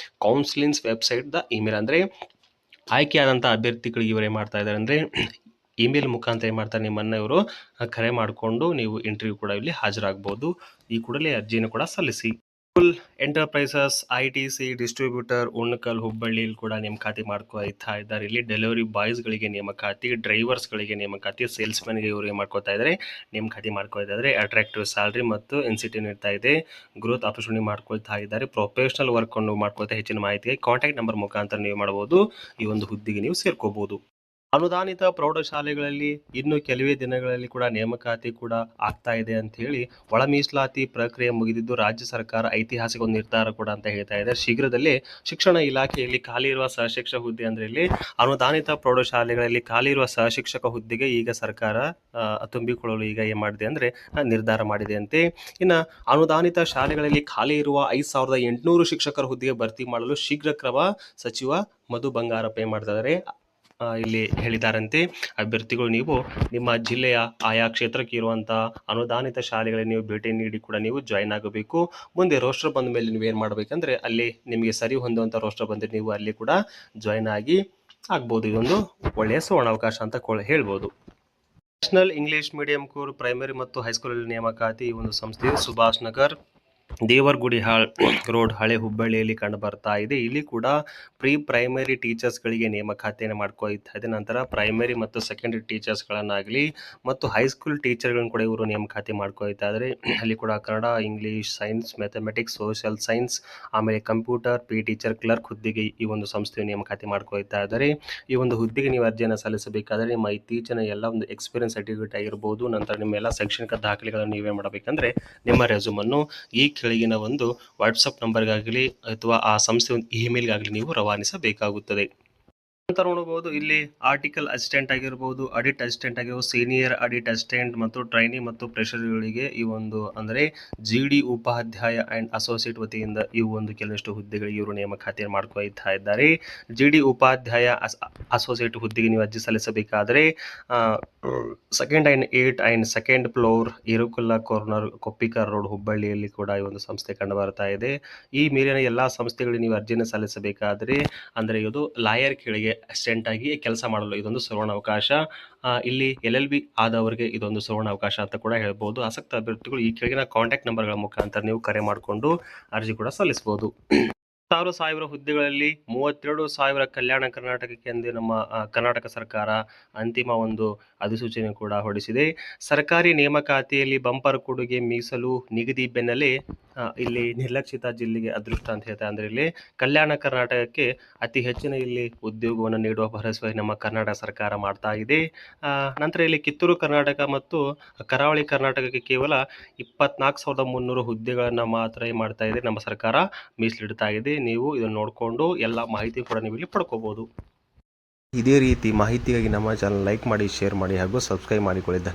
counselling's website the email. ಅಂದರೆ ಆಯ್ಕೆಯಾದಂಥ ಅಭ್ಯರ್ಥಿಗಳಿಗೆ ಇವರೇ ಮಾಡ್ತಾ ಇದ್ದಾರೆ ಅಂದರೆ ಇಮೇಲ್ ಮುಖಾಂತರ ಏನು ಮಾಡ್ತಾರೆ, ನಿಮ್ಮನ್ನು ಇವರು ಕರೆ ಮಾಡಿಕೊಂಡು ನೀವು ಇಂಟರ್ವ್ಯೂ ಕೂಡ ಇಲ್ಲಿ ಹಾಜರಾಗಬಹುದು. ಈ ಕೂಡಲೇ ಅರ್ಜಿಯನ್ನು ಕೂಡ ಸಲ್ಲಿಸಿ. ಎಂಟರ್ಪ್ರೈಸಸ್ ITC ಡಿಸ್ಟ್ರಿಬ್ಯೂಟರ್ ಉಣ್ಣಕಲ್ ಹುಬ್ಬಳ್ಳಿಯಲ್ಲಿ ಕೂಡ ನೇಮಕಾತಿ ಮಾಡ್ಕೊಳ್ತಾ ಇದ್ದಾರೆ. ಇಲ್ಲಿ ಡೆಲಿವರಿ ಬಾಯ್ಸ್ಗಳಿಗೆ ನೇಮಕಾತಿ, ಡ್ರೈವರ್ಸ್ಗಳಿಗೆ ನೇಮಕಾತಿ, ಸೇಲ್ಸ್ಮನ್ಗೆ ಇವರು ಏನು ಮಾಡ್ಕೊಳ್ತಾ ಇದ್ದಾರೆ, ನೇಮಕಾತಿ ಮಾಡ್ಕೊಳ್ತಾ ಇದ್ದಾರೆ. ಅಟ್ರಾಕ್ಟಿವ್ ಸ್ಯಾಲ್ರಿ ಮತ್ತು ಇನ್ಸೆಂಟಿವ್ ನೀಡ್ತಾ ಇದೆ. ಗ್ರೋತ್ ಆಪರ್ಚುನಿಟಿ ಮಾಡ್ಕೊಳ್ತಾ ಇದ್ದಾರೆ. ಪ್ರೊಫೆಷನಲ್ ವರ್ಕ್ ಅನ್ನು ಮಾಡ್ಕೊಳ್ತಾ ಹೆಚ್ಚಿನ ಮಾಹಿತಿಗೆ ಕಾಂಟ್ಯಾಕ್ಟ್ ನಂಬರ್ ಮುಖಾಂತರ ನೀವು ಮಾಡಬಹುದು. ಈ ಒಂದು ಹುದ್ದೆಗೆ ನೀವು ಸೇರ್ಕೋಬಹುದು. ಅನುದಾನಿತ ಪ್ರೌಢಶಾಲೆಗಳಲ್ಲಿ ಇನ್ನು ಕೆಲವೇ ದಿನಗಳಲ್ಲಿ ಕೂಡ ನೇಮಕಾತಿ ಕೂಡ ಆಗ್ತಾ ಇದೆ ಅಂತ ಹೇಳಿ ಒಳ ಮೀಸಲಾತಿ ಪ್ರಕ್ರಿಯೆ ಮುಗಿದಿದ್ದು ರಾಜ್ಯ ಸರ್ಕಾರ ಐತಿಹಾಸಿಕ ಒಂದು ನಿರ್ಧಾರ ಕೂಡ ಅಂತ ಹೇಳ್ತಾ ಇದೆ. ಶೀಘ್ರದಲ್ಲೇ ಶಿಕ್ಷಣ ಇಲಾಖೆಯಲ್ಲಿ ಖಾಲಿ ಇರುವ ಸಹಶಿಕ್ಷಕ ಹುದ್ದೆ ಅಂದ್ರೆ ಇಲ್ಲಿ ಅನುದಾನಿತ ಪ್ರೌಢಶಾಲೆಗಳಲ್ಲಿ ಖಾಲಿ ಇರುವ ಸಹಶಿಕ್ಷಕ ಹುದ್ದೆಗೆ ಈಗ ಸರ್ಕಾರ ತುಂಬಿಕೊಳ್ಳಲು ಈಗ ಏನ್ ಮಾಡಿದೆ ಅಂದ್ರೆ ನಿರ್ಧಾರ ಮಾಡಿದೆ ಅಂತೆ. ಇನ್ನು ಅನುದಾನಿತ ಶಾಲೆಗಳಲ್ಲಿ ಖಾಲಿ ಇರುವ 5800 ಶಿಕ್ಷಕರ ಹುದ್ದೆಗೆ ಭರ್ತಿ ಮಾಡಲು ಶೀಘ್ರ ಕ್ರಮ ಸಚಿವ ಮಧು ಬಂಗಾರಪ್ಪ ಏನ್ ಮಾಡ್ತಾ ಇದ್ದಾರೆ ಇಲ್ಲಿ ಹೇಳಿದಾರಂತೆ. ಅಭ್ಯರ್ಥಿಗಳು ನೀವು ನಿಮ್ಮ ಜಿಲ್ಲೆಯ ಆಯಾ ಕ್ಷೇತ್ರಕ್ಕೆ ಇರುವಂತಹ ಅನುದಾನಿತ ಶಾಲೆಗಳಿಗೆ ನೀವು ಭೇಟಿ ನೀಡಿ ಕೂಡ ನೀವು ಜಾಯಿನ್ ಆಗಬೇಕು. ಮುಂದೆ ರೋಸ್ಟರ್ ಬಂದ ಮೇಲೆ ನೀವು ಏನು ಮಾಡಬೇಕಂದ್ರೆ ಅಲ್ಲಿ ನಿಮಗೆ ಸರಿ ಹೊಂದುವಂಥ ರೋಸ್ಟರ್ ಬಂದರೆ ನೀವು ಅಲ್ಲಿ ಕೂಡ ಜಾಯಿನ್ ಆಗಿ ಆಗ್ಬೋದು. ಇದೊಂದು ಒಳ್ಳೆಯ ಸುವರ್ಣಾವಕಾಶ ಅಂತ ಹೇಳ್ಬೋದು. National English medium core primary ಮತ್ತು ಹೈಸ್ಕೂಲಲ್ಲಿ ನೇಮಕಾತಿ. ಈ ಒಂದು ಸಂಸ್ಥೆಯು ಸುಭಾಷ್ ನಗರ್, ದೇವರಗುಡಿ ರೋಡ್, ಹಳೆ ಹುಬ್ಬಳ್ಳಿಯಲ್ಲಿ ಕಂಡು ಬರ್ತಾ ಇದೆ. ಇಲ್ಲಿ ಕೂಡ ಪ್ರೀ ಪ್ರೈಮರಿ ಟೀಚರ್ಸ್ಗಳಿಗೆ ನೇಮಕಾತಿಯನ್ನು ಮಾಡ್ಕೊಳ್ತಾ ಇದೆ. ನಂತರ ಪ್ರೈಮರಿ ಮತ್ತು ಸೆಕೆಂಡರಿ ಟೀಚರ್ಸ್ಗಳನ್ನಾಗಲಿ ಮತ್ತು ಹೈಸ್ಕೂಲ್ ಟೀಚರ್ಗಳನ್ನು ಕೂಡ ಇವರು ನೇಮಕಾತಿ ಮಾಡ್ಕೊಳ್ತಾ ಇದ್ದಾರೆ. ಅಲ್ಲಿ ಕೂಡ Kannada, English, science, mathematics, social science, ಆಮೇಲೆ ಕಂಪ್ಯೂಟರ್, ಟೀಚರ್, ಕ್ಲರ್ಕ್ ಹುದ್ದೆಗೆ ಈ ಒಂದು ಸಂಸ್ಥೆಯು ನೇಮಕಾತಿ ಮಾಡ್ಕೊಳ್ತಾ ಇದ್ದಾರೆ. ಈ ಒಂದು ಹುದ್ದೆಗೆ ನೀವು ಅರ್ಜಿಯನ್ನು ಸಲ್ಲಿಸಬೇಕಾದರೆ ನಿಮ್ಮ ಇತ್ತೀಚಿನ ಎಲ್ಲ ಒಂದು ಎಕ್ಸ್ಪೀರಿಯನ್ಸ್ ಸರ್ಟಿಫಿಕೇಟ್ ಆಗಿರ್ಬೋದು, ನಂತರ ನಿಮ್ಮ ಎಲ್ಲ ಶೈಕ್ಷಣಿಕ ದಾಖಲೆಗಳನ್ನು ನೀವೇ ಮಾಡಬೇಕಂದ್ರೆ ನಿಮ್ಮ ರೆಸ್ಯೂಮನ್ನು ಈ ಕೆಳಗಿನ ಒಂದು ವಾಟ್ಸಪ್ ನಂಬರ್ಗಾಗಲಿ ಅಥವಾ ಆ ಸಂಸ್ಥೆ ಇಮೇಲ್ಗಾಗಲಿ ನೀವು ರವಾನಿಸಬೇಕಾಗುತ್ತದೆ. ನಂತರ ನೋಡಬಹುದು ಇಲ್ಲಿ ಆರ್ಟಿಕಲ್ ಅಸಿಸ್ಟೆಂಟ್ ಆಗಿರ್ಬೋದು, ಆಡಿಟ್ ಅಸಿಸ್ಟೆಂಟ್ ಆಗಿರ್ಬೋದು, ಸೀನಿಯರ್ ಆಡಿಟ್ ಅಸಿಸ್ಟೆಂಟ್ ಮತ್ತು ಟ್ರೈನಿ ಮತ್ತು ಪ್ರೆಷರ್ಗಳಿಗೆ ಈ ಒಂದು ಅಂದರೆ GD ಉಪಾಧ್ಯಾಯ ಅಂಡ್ ಅಸೋಸಿಯೇಟ್ ವತಿಯಿಂದ ಈ ಒಂದು ಕೆಲವಷ್ಟು ಹುದ್ದೆಗಳಿಗೆ ಇವರು ನೇಮಕಾತಿಯನ್ನು ಮಾಡ್ಕೊಳ್ತಾ ಇದ್ದಾರೆ. GD ಉಪಾಧ್ಯಾಯ ಅಸೋಸಿಯೇಟ್ ಹುದ್ದೆಗೆ ನೀವು ಅರ್ಜಿ ಸಲ್ಲಿಸಬೇಕಾದರೆ 2nd and 8 and 2nd floor, Irukulla corner, Koppikar road, ಹುಬ್ಬಳ್ಳಿಯಲ್ಲಿ ಕೂಡ ಈ ಒಂದು ಸಂಸ್ಥೆ ಕಂಡು ಬರ್ತಾ ಇದೆ. ಈ ಮೇಲಿನ ಎಲ್ಲಾ ಸಂಸ್ಥೆಗಳಿಗೆ ನೀವು ಅರ್ಜಿಯನ್ನು ಸಲ್ಲಿಸಬೇಕಾದರೆ ಅಂದರೆ ಇದು ಲಾಯರ್ ಕೆಳಗೆ ಅಸಿಸ್ಟೆಂಟ್ ಆಗಿ ಕೆಲಸ ಮಾಡಲು ಇದೊಂದು ಸುವರ್ಣಾವಕಾಶ. ಇಲ್ಲಿ LLB ಆದವರಿಗೆ ಇದೊಂದು ಸುವರ್ಣಾವಕಾಶ ಅಂತ ಕೂಡ ಹೇಳ್ಬೋದು. ಆಸಕ್ತ ಅಭ್ಯರ್ಥಿಗಳು ಈ ಕೆಳಗಿನ ಕಾಂಟ್ಯಾಕ್ಟ್ ನಂಬರ್ಗಳ ಮುಖಾಂತರ ನೀವು ಕರೆ ಮಾಡಿಕೊಂಡು ಅರ್ಜಿ ಕೂಡ ಸಲ್ಲಿಸಬಹುದು. 16,000 ಹುದ್ದೆಗಳಲ್ಲಿ 32,000 ಕಲ್ಯಾಣ ಕರ್ನಾಟಕಕ್ಕೆ ಎಂದು ನಮ್ಮ ಕರ್ನಾಟಕ ಸರ್ಕಾರ ಅಂತಿಮ ಒಂದು ಅಧಿಸೂಚನೆ ಕೂಡ ಹೊರಡಿಸಿದೆ. ಸರ್ಕಾರಿ ನೇಮಕಾತಿಯಲ್ಲಿ ಬಂಪರ್ ಕೊಡುಗೆ ಮೀಸಲು ನಿಗದಿ ಬೆನ್ನಲ್ಲೇ ಇಲ್ಲಿ ನಿರ್ಲಕ್ಷಿತ ಜಿಲ್ಲೆಗೆ ಅದೃಷ್ಟ ಅಂತ ಹೇಳ್ತಾರೆ. ಅಂದರೆ ಇಲ್ಲಿ ಕಲ್ಯಾಣ ಕರ್ನಾಟಕಕ್ಕೆ ಅತಿ ಹೆಚ್ಚಿನ ಇಲ್ಲಿ ಉದ್ಯೋಗವನ್ನು ನೀಡುವ ಭರವಸೆ ನಮ್ಮ ಕರ್ನಾಟಕ ಸರ್ಕಾರ ಮಾಡ್ತಾ ಇದೆ. ನಂತರ ಇಲ್ಲಿ ಕಿತ್ತೂರು ಕರ್ನಾಟಕ ಮತ್ತು ಕರಾವಳಿ ಕರ್ನಾಟಕಕ್ಕೆ ಕೇವಲ 24,300 ಹುದ್ದೆಗಳನ್ನು ಮಾತ್ರ ಮಾಡ್ತಾ ಇದೆ ನಮ್ಮ ಸರ್ಕಾರ ಮೀಸಲಿಡ್ತಾ ಇದೆ. ನೀವು ಇದನ್ನು ನೋಡಿಕೊಂಡು ಎಲ್ಲ ಮಾಹಿತಿ ಕೂಡ ನೀವು ಇಲ್ಲಿ ಪಡ್ಕೋಬಹುದು. ಇದೇ ರೀತಿ ಮಾಹಿತಿಗಾಗಿ ನಮ್ಮ ಚಾನಲ್ ಲೈಕ್ ಮಾಡಿ, ಶೇರ್ ಮಾಡಿ ಹಾಗೂ ಸಬ್ಸ್ಕ್ರೈಬ್ ಮಾಡಿಕೊಳ್ಳಿ.